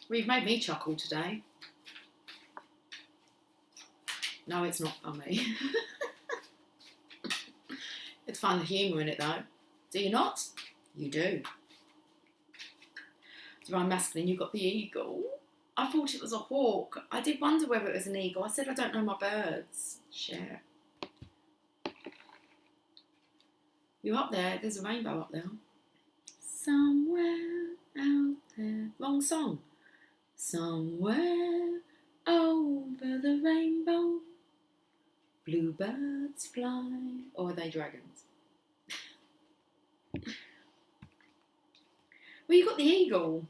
We've made me chuckle today. No, it's not funny. It's find the humour in it though. Do you not? You do. Divine Masculine, you got the eagle. I thought it was a hawk. I did wonder whether it was an eagle. I said I don't know my birds. Shit. You're up there. There's a rainbow up there. Somewhere out there. Wrong song. Somewhere over the rainbow, bluebirds fly. Or are they dragons? Well, you got the eagle.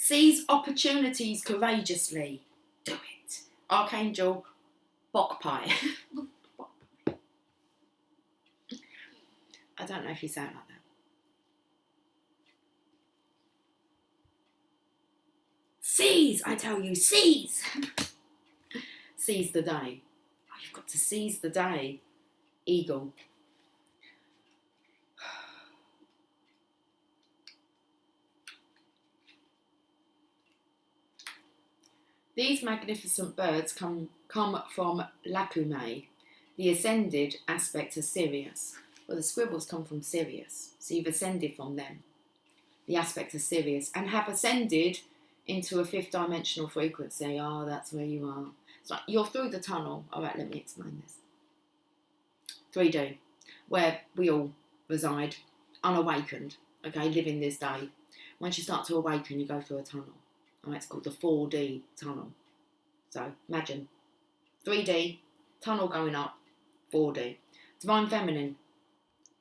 Seize opportunities courageously. Do it. Archangel Bok Pie. I don't know if you sound like that. Seize, I tell you, seize. Seize the day. Oh, you've got to seize the day. Eagle. These magnificent birds come from Lacumae, the ascended aspect of Sirius. Well, the squirrels come from Sirius, so you've ascended from them, the aspect of Sirius, and have ascended into a fifth dimensional frequency. Oh, that's where you are. So you're through the tunnel. All right, let me explain this. 3D, where we all reside, unawakened, okay, living this day. Once you start to awaken, you go through a tunnel. All right, it's called the 4D tunnel. So imagine 3D, tunnel going up, 4D. Divine Feminine,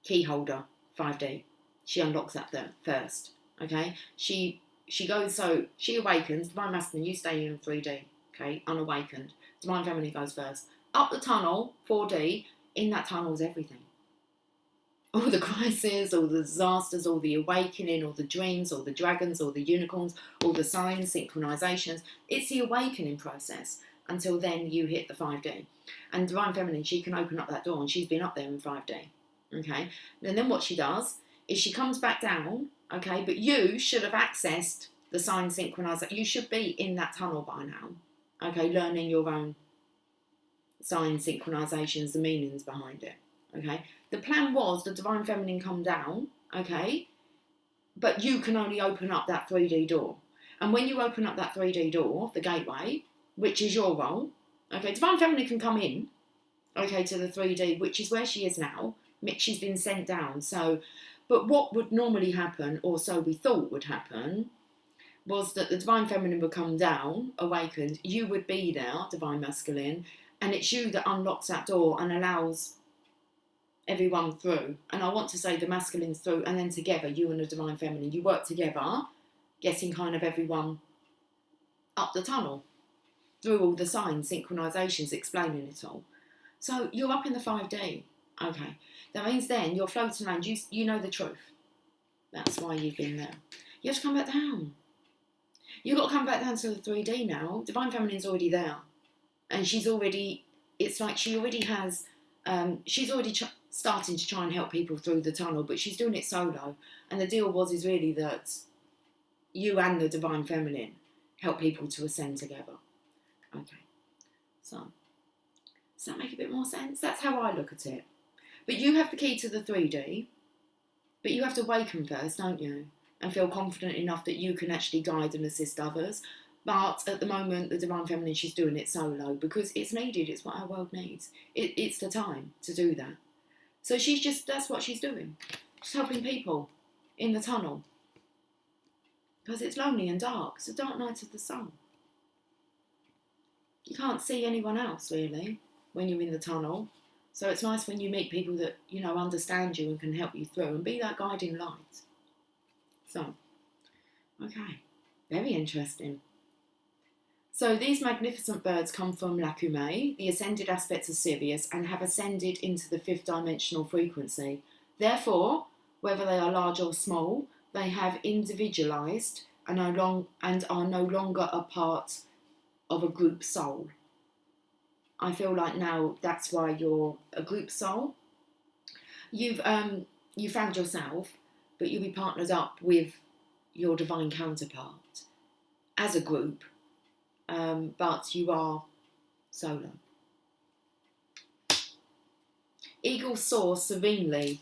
key holder, 5D. She unlocks that first, okay? She goes, so she awakens. Divine Masculine, you stay in 3D, okay, unawakened. Divine Feminine goes first. Up the tunnel, 4D, in that tunnel is everything. All the crises, all the disasters, all the awakening, all the dreams, all the dragons, all the unicorns, all the signs, synchronizations. It's the awakening process until then you hit the 5D. And Divine Feminine, she can open up that door, and she's been up there in 5D, okay? And then what she does is she comes back down, okay? But you should have accessed the sign synchronization. You should be in that tunnel by now, okay? Learning your own sign synchronizations, the meanings behind it, okay? The plan was the Divine Feminine come down, okay? But you can only open up that 3D door. And when you open up that 3D door, the gateway, which is your role, okay? Divine Feminine can come in, okay, to the 3D, which is where she is now. She's been sent down. So, but what would normally happen, or so we thought would happen, was that the Divine Feminine would come down, awakened, you would be there, Divine Masculine, and it's you that unlocks that door and allows everyone through. And I want to say the masculines through, and then together, you and the Divine Feminine, you work together, getting kind of everyone up the tunnel, through all the signs, synchronizations, explaining it all. So you're up in the 5D, okay. That means then you're floating around, you know the truth. That's why you've been there. You have to come back down. You've got to come back down to the 3D now. Divine Feminine's already there. And she's already, it's like she already has, she's already starting to try and help people through the tunnel, but she's doing it solo. And the deal is really that you and the Divine Feminine help people to ascend together. Okay. So, does that make a bit more sense? That's how I look at it. But you have the key to the 3D, but you have to awaken first, don't you? And feel confident enough that you can actually guide and assist others. But at the moment, the Divine Feminine, she's doing it solo because it's needed. It's what our world needs. It's the time to do that. So that's what she's doing. She's helping people in the tunnel. Because it's lonely and dark. It's a dark night of the soul. You can't see anyone else, really, when you're in the tunnel. So it's nice when you meet people that, you know, understand you and can help you through and be that guiding light. So, okay. Very interesting. So these magnificent birds come from Lacumae, the ascended aspects of Sirius, and have ascended into the fifth dimensional frequency. Therefore, whether they are large or small, they have individualized and are no longer a part of a group soul. I feel like now that's why you're a group soul. You found yourself, but you'll be partnered up with your divine counterpart as a group, but you are solo. Eagles soar serenely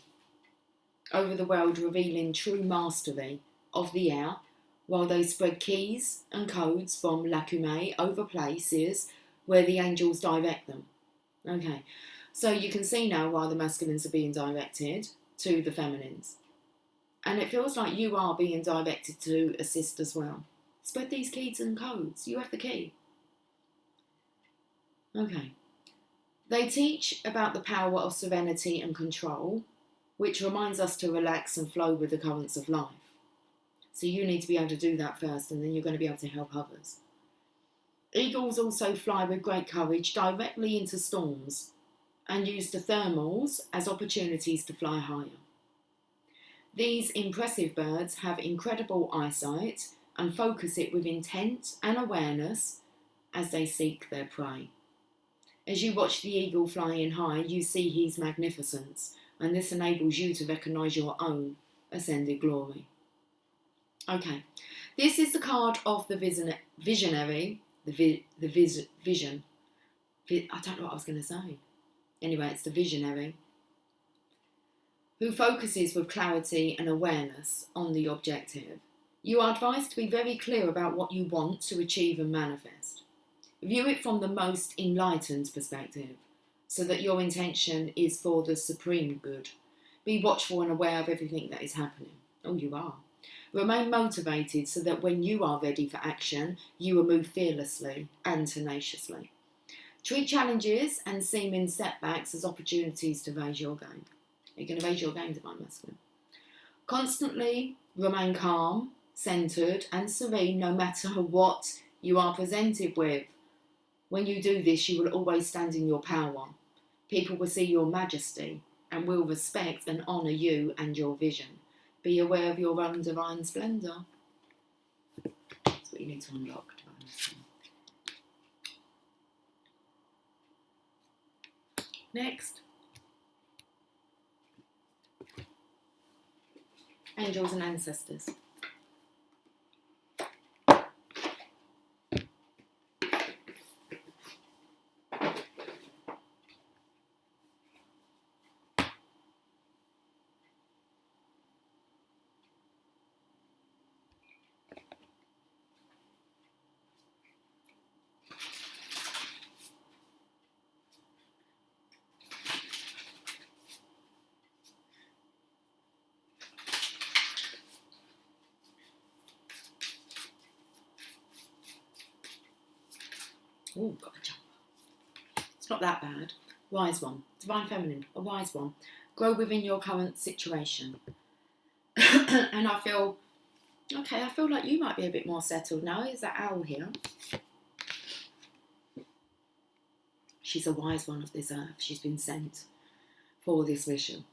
over the world, revealing true mastery of the air, while they spread keys and codes from lacumae over places where the angels direct them. Okay, so you can see now why the masculines are being directed to the feminines. And it feels like you are being directed to assist as well. Spread these keys and codes. You have the key. Okay. They teach about the power of serenity and control, which reminds us to relax and flow with the currents of life. So you need to be able to do that first, and then you're going to be able to help others. Eagles also fly with great courage directly into storms and use the thermals as opportunities to fly higher. These impressive birds have incredible eyesight and focus it with intent and awareness as they seek their prey. As you watch the eagle flying high, you see his magnificence, and this enables you to recognise your own ascended glory. Okay, this is the card of the visionary, vision. I don't know what I was going to say. Anyway, it's the visionary, who focuses with clarity and awareness on the objective. You are advised to be very clear about what you want to achieve and manifest. View it from the most enlightened perspective, so that your intention is for the supreme good. Be watchful and aware of everything that is happening. Oh, you are. Remain motivated so that when you are ready for action, you will move fearlessly and tenaciously. Treat challenges and seeming setbacks as opportunities to raise your game. You're going to raise your game, Divine Masculine. Constantly remain calm, centred and serene no matter what you are presented with. When you do this, you will always stand in your power. People will see your majesty and will respect and honour you and your vision. Be aware of your own divine splendour. That's what you need to unlock, Divine Masculine. Next. Angels and ancestors. Oh, got a jump. It's not that bad. Wise one. Divine Feminine. A wise one. Grow within your current situation. And I feel like you might be a bit more settled now. Is that owl here? She's a wise one of this earth. She's been sent for this mission.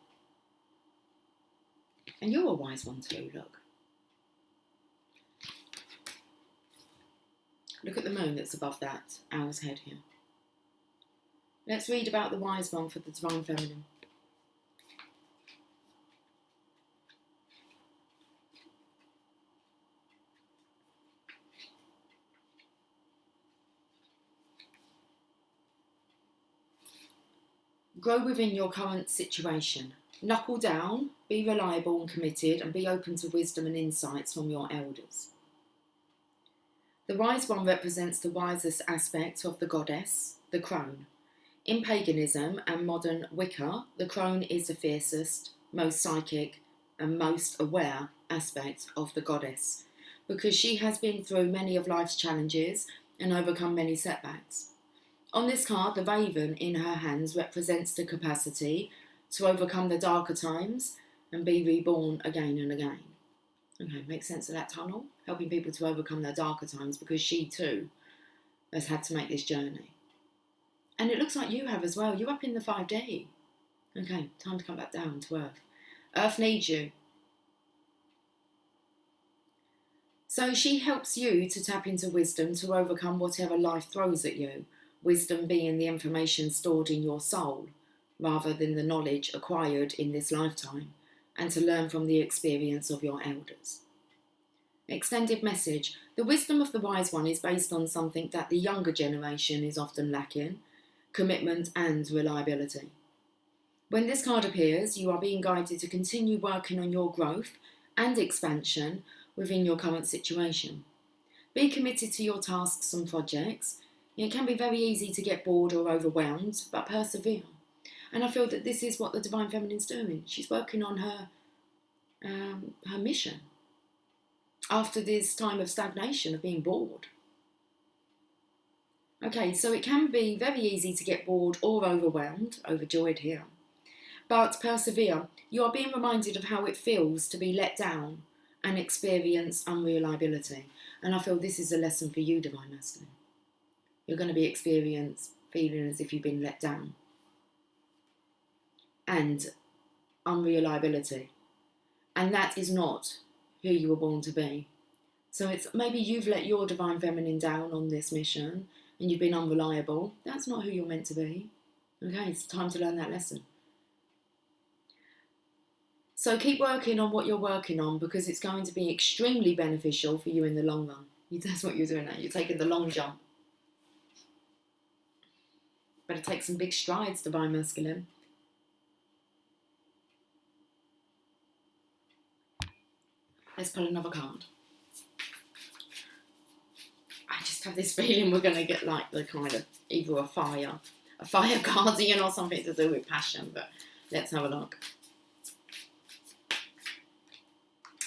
And you're a wise one too, look. Look at the moon that's above that owl's head here. Let's read about the wise one for the Divine Feminine. Grow within your current situation. Knuckle down, be reliable and committed, and be open to wisdom and insights from your elders. The wise one represents the wisest aspect of the goddess, the crone. In paganism and modern Wicca, the crone is the fiercest, most psychic, and most aware aspect of the goddess, because she has been through many of life's challenges and overcome many setbacks. On this card, the raven in her hands represents the capacity to overcome the darker times and be reborn again and again. Okay, makes sense of that tunnel, helping people to overcome their darker times, because she too has had to make this journey. And it looks like you have as well. You're up in the 5D. Okay, time to come back down to Earth. Earth needs you. So she helps you to tap into wisdom to overcome whatever life throws at you. Wisdom being the information stored in your soul, rather than the knowledge acquired in this lifetime, and to learn from the experience of your elders. Extended message. The wisdom of the wise one is based on something that the younger generation is often lacking: commitment and reliability. When this card appears, you are being guided to continue working on your growth and expansion within your current situation. Be committed to your tasks and projects. It can be very easy to get bored or overwhelmed, but persevere. And I feel that this is what the Divine Feminine's doing. She's working on her mission after this time of stagnation, of being bored. Okay, so it can be very easy to get bored or overwhelmed, overjoyed here. But persevere. You are being reminded of how it feels to be let down and experience unreliability. And I feel this is a lesson for you, Divine Masculine. You're going to be feeling as if you've been let down. And unreliability. And that is not who you were born to be. So it's maybe you've let your Divine Feminine down on this mission and you've been unreliable. That's not who you're meant to be. Okay, it's time to learn that lesson. So keep working on what you're working on, because it's going to be extremely beneficial for you in the long run. That's what you're doing now. You're taking the long jump. Better take some big strides, Divine Masculine. Let's pull another card. I just have this feeling we're going to get like the kind of either a fire guardian or something to do with passion, but let's have a look.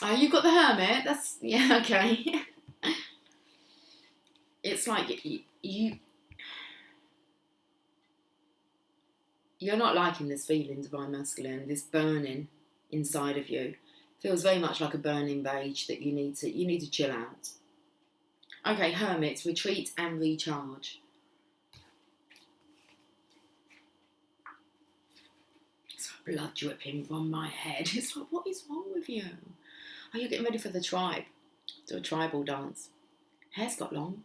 Oh, you got the Hermit. That's, yeah, okay. It's like you're not liking this feeling, Divine Masculine, this burning inside of you. Feels very much like a burning rage that you need to chill out. Okay, Hermit, retreat and recharge. It's like blood dripping from my head. It's like, what is wrong with you? Are you getting ready for the tribe? Do a tribal dance. Hair's got long.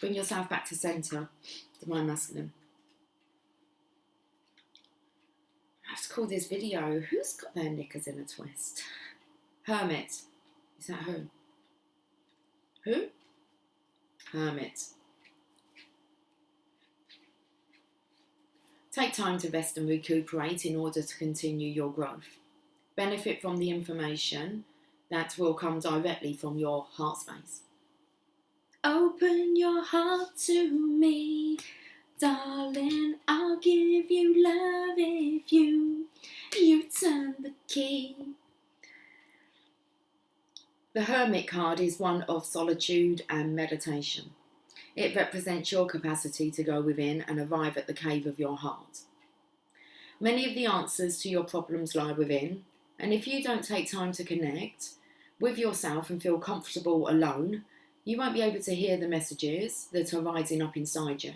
Bring yourself back to centre, Divine Masculine. I have to call this video, who's got their knickers in a twist? Hermit. Is that who? Who? Hermit. Take time to rest and recuperate in order to continue your growth. Benefit from the information that will come directly from your heart space. Open your heart to me, darling. I'll give you love if you turn the key. The Hermit card is one of solitude and meditation. It represents your capacity to go within and arrive at the cave of your heart. Many of the answers to your problems lie within, and if you don't take time to connect with yourself and feel comfortable alone, you won't be able to hear the messages that are rising up inside you.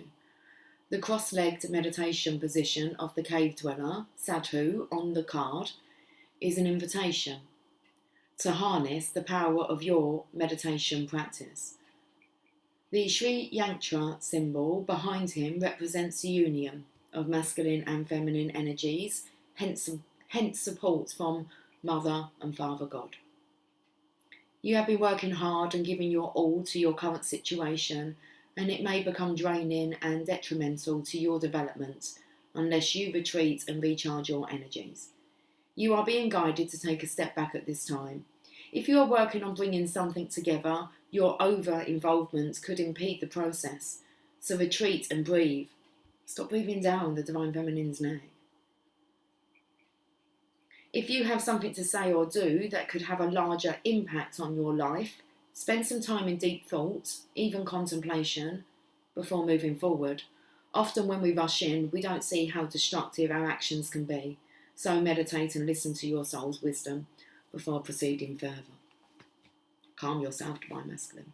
The cross-legged meditation position of the cave dweller, Sadhu, on the card, is an invitation to harness the power of your meditation practice. The Sri Yantra symbol behind him represents the union of masculine and feminine energies, hence support from Mother and Father God. You have been working hard and giving your all to your current situation, and it may become draining and detrimental to your development unless you retreat and recharge your energies. You are being guided to take a step back at this time. If you are working on bringing something together, your over-involvement could impede the process. So retreat and breathe. Stop breathing down the Divine Feminine's neck. If you have something to say or do that could have a larger impact on your life, spend some time in deep thought, even contemplation, before moving forward. Often when we rush in, we don't see how destructive our actions can be. So meditate and listen to your soul's wisdom before proceeding further. Calm yourself, Divine Masculine.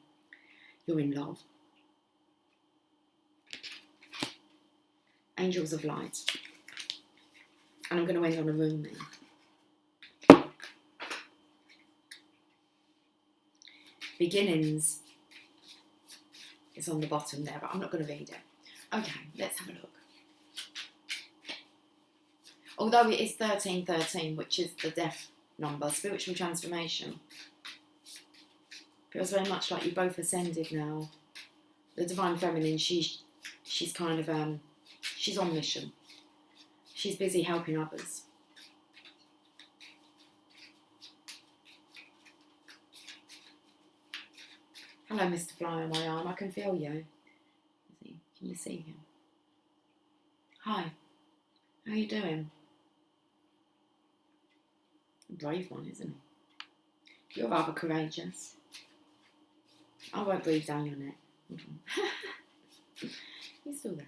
You're in love. Angels of Light. And I'm going to end on a rune now. Beginnings is on the bottom there, but I'm not going to read it. Okay, let's have a look. Although it is 1313, which is the death number, spiritual transformation. Feels very much like you both ascended now. The Divine Feminine, she's kind of, she's on mission. She's busy helping others. Hello, Mr. Fly on my arm. I can feel you. Can you see him? Hi. How are you doing? A brave one, isn't he? You're rather courageous. I won't breathe down your neck. He's still there.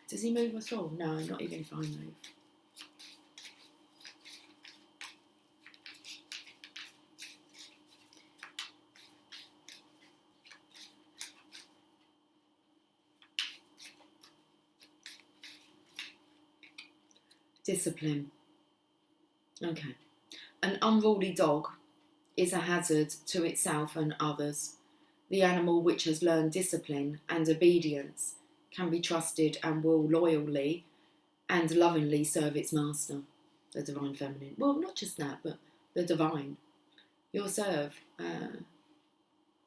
Does he move at all? No, not even if I move. Discipline. Okay. An unruly dog is a hazard to itself and others. The animal which has learned discipline and obedience can be trusted and will loyally and lovingly serve its master, the Divine Feminine. Well, not just that, but the Divine. You'll serve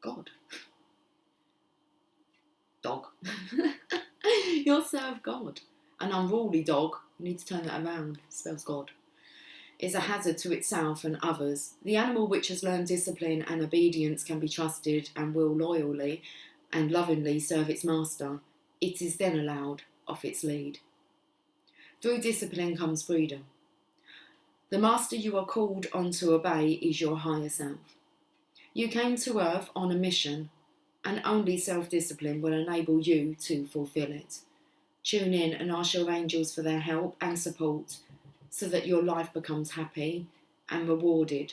God. Dog. You'll serve God. An unruly dog, you need to turn that around, spells God, is a hazard to itself and others. The animal which has learned discipline and obedience can be trusted and will loyally and lovingly serve its master. It is then allowed off its lead. Through discipline comes freedom. The master you are called on to obey is your higher self. You came to earth on a mission, and only self-discipline will enable you to fulfill it. Tune in and ask your angels for their help and support so that your life becomes happy and rewarding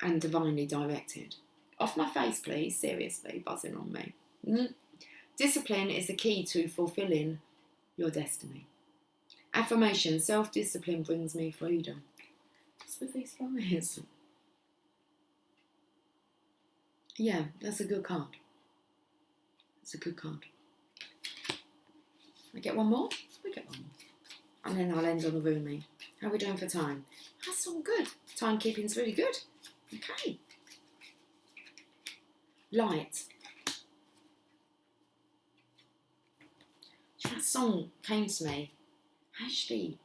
and divinely directed. Off my face, please. Seriously, buzzing on me. Discipline is the key to fulfilling your destiny. Affirmation: self-discipline brings me freedom. What's with these flies? Yeah, that's a good card. It's a good card. I get one more? We get one more. And then I'll end on a roomie. How are we doing for time? That's all good. Timekeeping's really good. Okay. Light. That song came to me. Actually,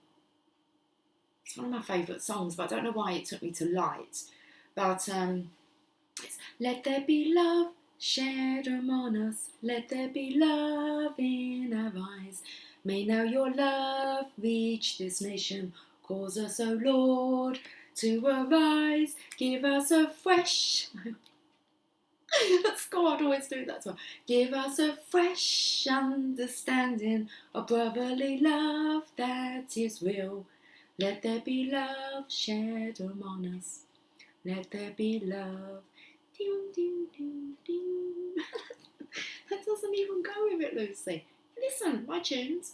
it's one of my favourite songs, but I don't know why it took me to Light. But it's Let There Be Love shared among us, let there be love in our eyes. May now your love reach this nation, cause us, O Lord, to arise. Give us a fresh... God, I always do that as well. Give us a fresh understanding of brotherly love that is real. Let there be love shared among us. Let there be love. Ding, ding, ding, ding. That doesn't even go with it, Lucy. Listen, my tunes.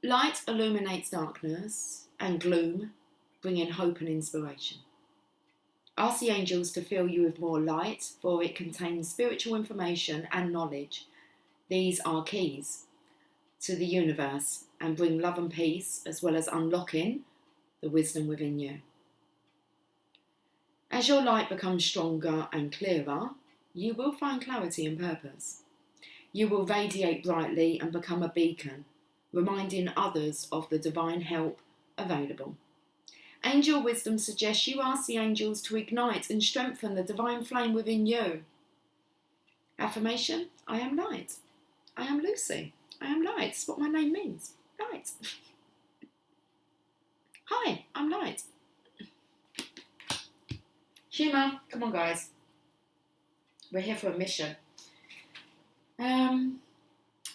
Light illuminates darkness and gloom, bringing hope and inspiration. Ask the angels to fill you with more light, for it contains spiritual information and knowledge. These are keys to the universe and bring love and peace, as well as unlocking the wisdom within you. As your light becomes stronger and clearer, you will find clarity and purpose. You will radiate brightly and become a beacon, reminding others of the divine help available. Angel wisdom suggests you ask the angels to ignite and strengthen the divine flame within you. Affirmation: I am light. I am Lucy. I am light. That's what my name means. Light. Hi, I'm light. Humour. Come on, guys. We're here for a mission.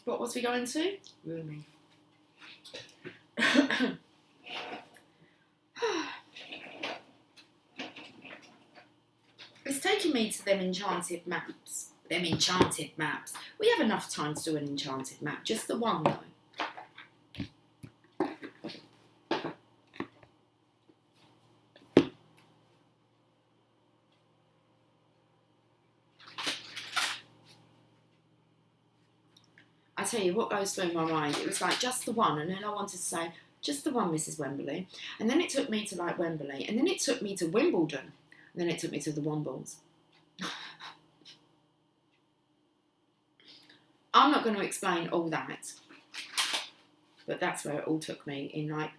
What was we going to? Roomie. It's taking me to them enchanted maps. Them enchanted maps. We have enough time to do an enchanted map. Just the one, though. tell you what goes through my mind. It was like just the one, and then I wanted to say just the one, Mrs. Wembley, and then it took me to like Wembley, and then it took me to Wimbledon, and then it took me to the Wombles. I'm not going to explain all that, but that's where it all took me in like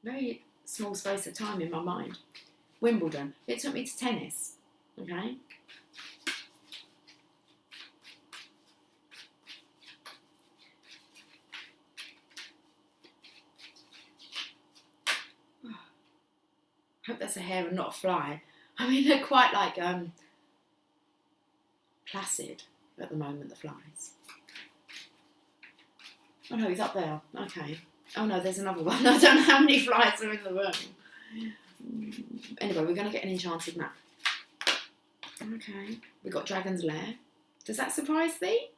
very small space of time in my mind. Wimbledon. It took me to tennis. Okay. Hope that's a hare and not a fly. I mean, they're quite like placid at the moment, the flies. Oh no, he's up there. Okay. Oh no, there's another one. I don't know how many flies are in the room. Anyway, we're going to get an enchanted map. Okay. We've got Dragon's Lair. Does that surprise thee?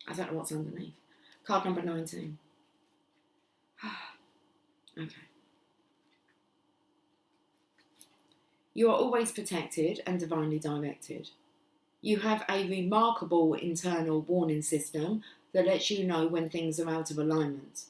I don't know what's underneath. Card number 19. Okay. You are always protected and divinely directed. You have a remarkable internal warning system that lets you know when things are out of alignment.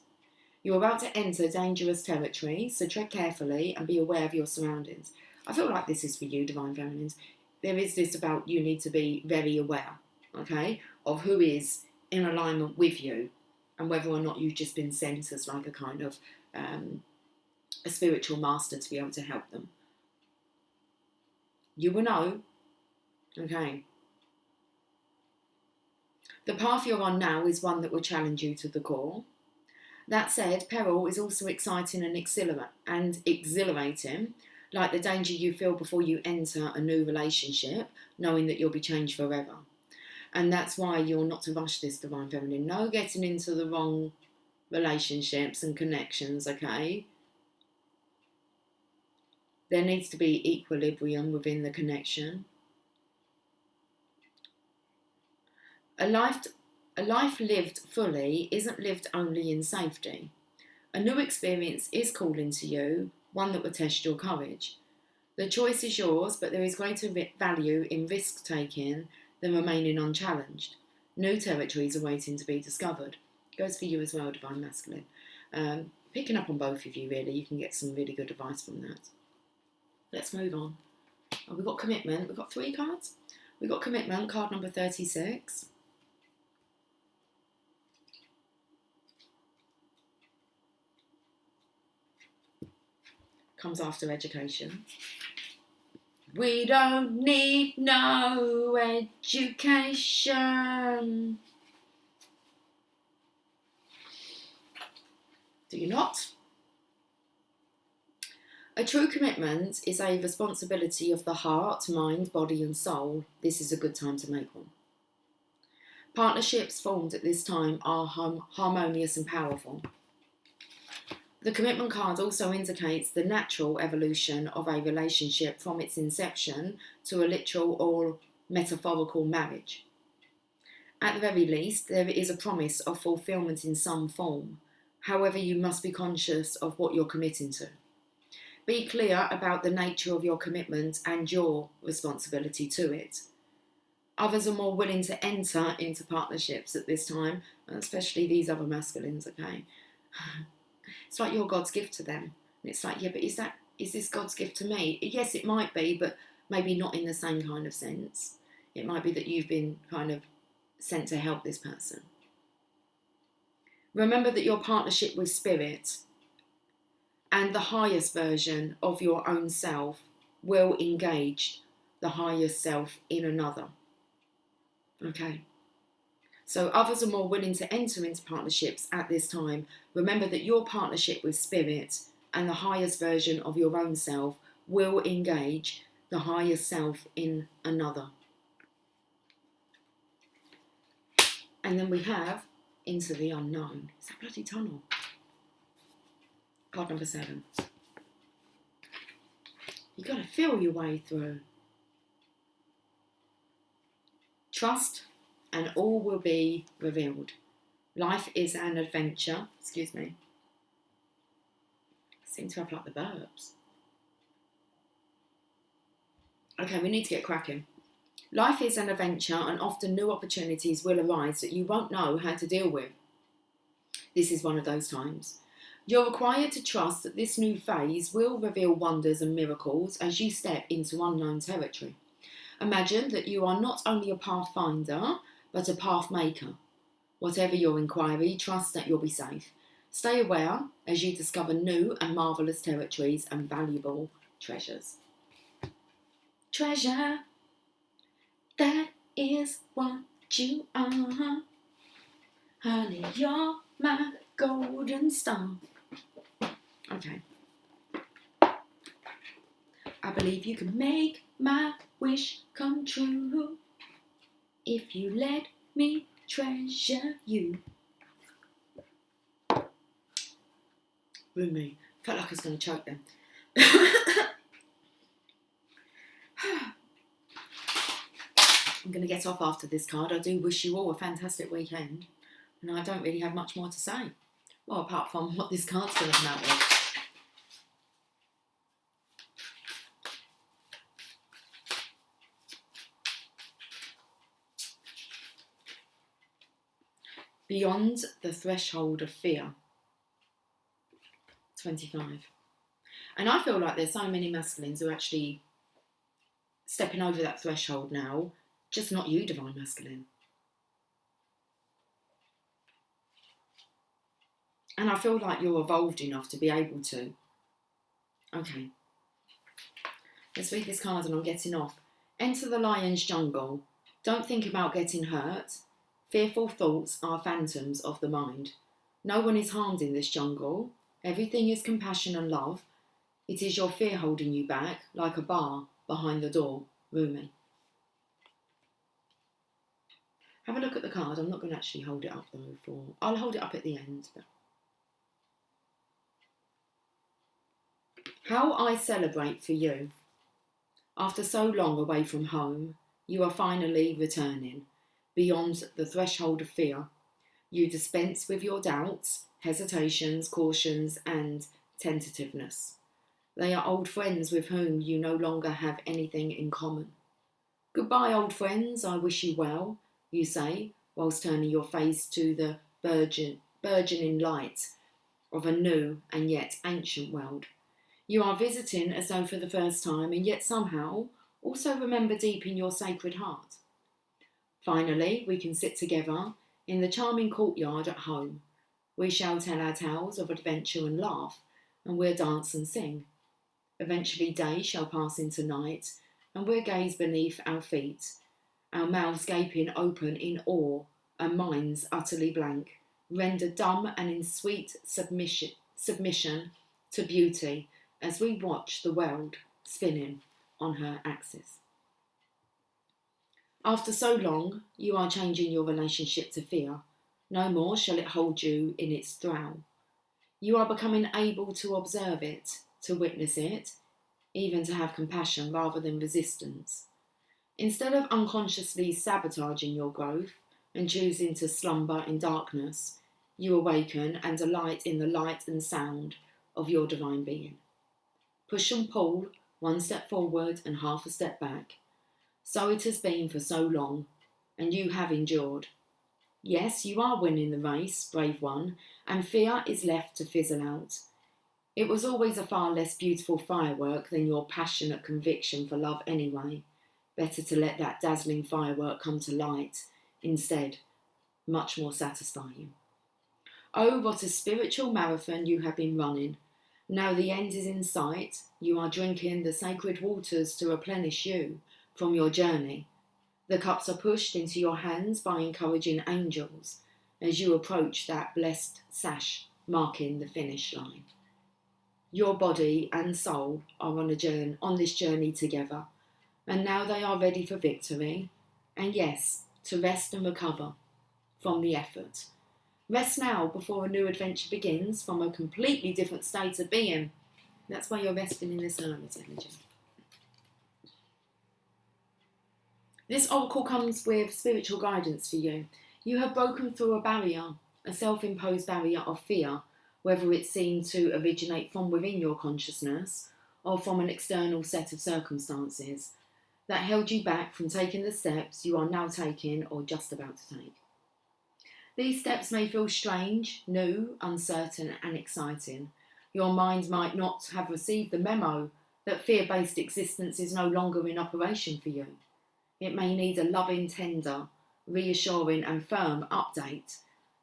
You're about to enter dangerous territory, so tread carefully and be aware of your surroundings. I feel like this is for you, Divine Feminines. There is this about you need to be very aware, okay, of who is in alignment with you and whether or not you've just been sent as like a kind of a spiritual master to be able to help them. You will know, okay. The path you're on now is one that will challenge you to the core. That said, peril is also exciting and exhilarating, like the danger you feel before you enter a new relationship, knowing that you'll be changed forever. And that's why you're not to rush this, Divine Feminine. No getting into the wrong relationships and connections, okay? There needs to be equilibrium within the connection. A life lived fully isn't lived only in safety. A new experience is calling to you, one that will test your courage. The choice is yours, but there is greater value in risk-taking than remaining unchallenged. New territories are waiting to be discovered. Goes for you as well, Divine Masculine. Picking up on both of you, really. You can get some really good advice from that. Let's move on. Oh, we've got commitment. We've got 3 cards. We've got commitment, card number 36. Comes after education. We don't need no education. Do you not? A true commitment is a responsibility of the heart, mind, body and soul. This is a good time to make one. Partnerships formed at this time are harmonious and powerful. The commitment card also indicates the natural evolution of a relationship from its inception to a literal or metaphorical marriage. At the very least, there is a promise of fulfillment in some form. However, you must be conscious of what you're committing to. Be clear about the nature of your commitment and your responsibility to it. Others are more willing to enter into partnerships at this time, especially these other masculines, okay? It's like you're God's gift to them. And it's like, yeah, but is this God's gift to me? Yes, it might be, but maybe not in the same kind of sense. It might be that you've been kind of sent to help this person. Remember that your partnership with Spirit and the highest version of your own self will engage the highest self in another. Okay? So others are more willing to enter into partnerships at this time. Remember that your partnership with Spirit and the highest version of your own self will engage the highest self in another. And then we have Into the Unknown. It's that bloody tunnel. Card number 7. You've got to feel your way through. Trust and all will be revealed. Life is an adventure. Excuse me. I seem to have like the burps. Okay, we need to get cracking. Life is an adventure, and often new opportunities will arise that you won't know how to deal with. This is one of those times. You're required to trust that this new phase will reveal wonders and miracles as you step into unknown territory. Imagine that you are not only a pathfinder, but a path maker. Whatever your inquiry, trust that you'll be safe. Stay aware as you discover new and marvellous territories and valuable treasures. Treasure, that is what you are. Honey, you're my golden star. Okay. I believe you can make my wish come true if you let me treasure you. Rumi. Felt like I was going to choke then. I'm going to get off after this card. I do wish you all a fantastic weekend. And I don't really have much more to say. Well, apart from what this card's going to come out with. Beyond the threshold of fear. 25. And I feel like there's so many masculines who are actually stepping over that threshold now. Just not you, Divine Masculine. And I feel like you're evolved enough to be able to. Okay. Let's read this card and I'm getting off. Enter the lion's jungle. Don't think about getting hurt. Fearful thoughts are phantoms of the mind. No one is harmed in this jungle. Everything is compassion and love. It is your fear holding you back, like a bar behind the door. Rumi. Have a look at the card. I'm not going to actually hold it up though. I'll hold it up at the end. But... How I celebrate for you. After so long away from home, you are finally returning. Beyond the threshold of fear, you dispense with your doubts, hesitations, cautions, and tentativeness. They are old friends with whom you no longer have anything in common. Goodbye, old friends, I wish you well, you say, whilst turning your face to the burgeoning light of a new and yet ancient world. You are visiting as though for the first time, and yet somehow also remember deep in your sacred heart. Finally, we can sit together in the charming courtyard at home. We shall tell our tales of adventure and laugh, and we'll dance and sing. Eventually day shall pass into night, and we'll gaze beneath our feet, our mouths gaping open in awe, and minds utterly blank, rendered dumb and in sweet submission to beauty as we watch the world spinning on her axis. After so long, you are changing your relationship to fear. No more shall it hold you in its thrall. You are becoming able to observe it, to witness it, even to have compassion rather than resistance. Instead of unconsciously sabotaging your growth and choosing to slumber in darkness, you awaken and delight in the light and sound of your divine being. Push and pull, one step forward and half a step back. So it has been for so long, and you have endured. Yes, you are winning the race, brave one, and fear is left to fizzle out. It was always a far less beautiful firework than your passionate conviction for love anyway. Better to let that dazzling firework come to light, instead, much more satisfying. Oh, what a spiritual marathon you have been running. Now the end is in sight, you are drinking the sacred waters to replenish you from your journey. The cups are pushed into your hands by encouraging angels as you approach that blessed sash marking the finish line. Your body and soul are on this journey together, and now they are ready for victory, and yes, to rest and recover from the effort. Rest now before a new adventure begins from a completely different state of being. That's why you're resting in this hermit energy. This oracle comes with spiritual guidance for you. You have broken through a barrier, a self-imposed barrier of fear, whether it seemed to originate from within your consciousness or from an external set of circumstances. that held you back from taking the steps you are now taking or just about to take. These steps may feel strange, new, uncertain, and exciting. Your mind might not have received the memo that fear-based existence is no longer in operation for you. It may need a loving, tender, reassuring, and firm update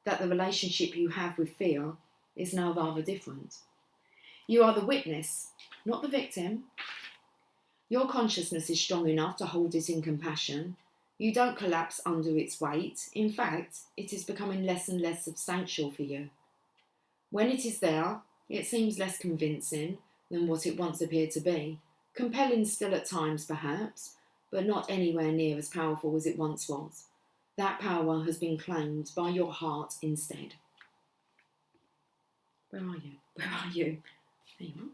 that the relationship you have with fear is now rather different. You are the witness, not the victim. Your consciousness is strong enough to hold it in compassion. You don't collapse under its weight. In fact, it is becoming less and less substantial for you. When it is there, it seems less convincing than what it once appeared to be. Compelling still at times, perhaps, but not anywhere near as powerful as it once was. That power has been claimed by your heart instead. Where are you? Where are you? There you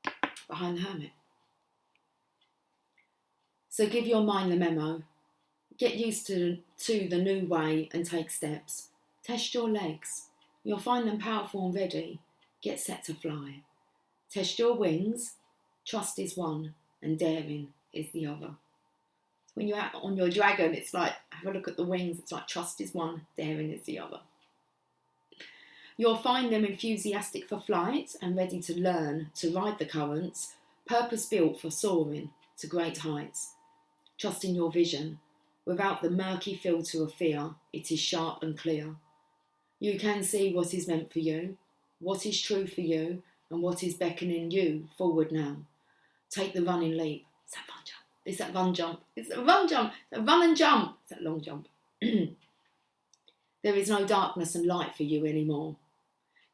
are. Behind the hermit. So give your mind the memo. Get used to the new way and take steps. Test your legs. You'll find them powerful and ready. Get set to fly. Test your wings. Trust is one and daring is the other. When you're out on your dragon, it's like, have a look at the wings. It's like trust is one, daring is the other. You'll find them enthusiastic for flight and ready to learn to ride the currents, purpose-built for soaring to great heights. Trust in your vision. Without the murky filter of fear, it is sharp and clear. You can see what is meant for you, what is true for you, and what is beckoning you forward now. Take the running leap. It's that run jump. It's that run jump. It's that run and jump. It's that long jump. There is no darkness and light for you anymore.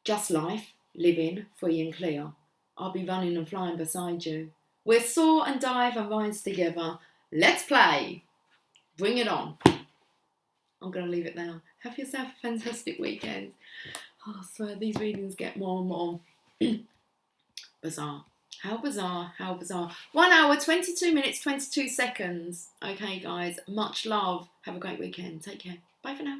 Just life, living, free and clear. I'll be running and flying beside you. We'll soar and dive and rise together. Let's play. Bring it on. I'm going to leave it there. Have yourself a fantastic weekend. Oh, I swear these readings get more and more bizarre. How bizarre, how bizarre. 1 hour, 22 minutes, 22 seconds. Okay, guys, much love. Have a great weekend. Take care. Bye for now.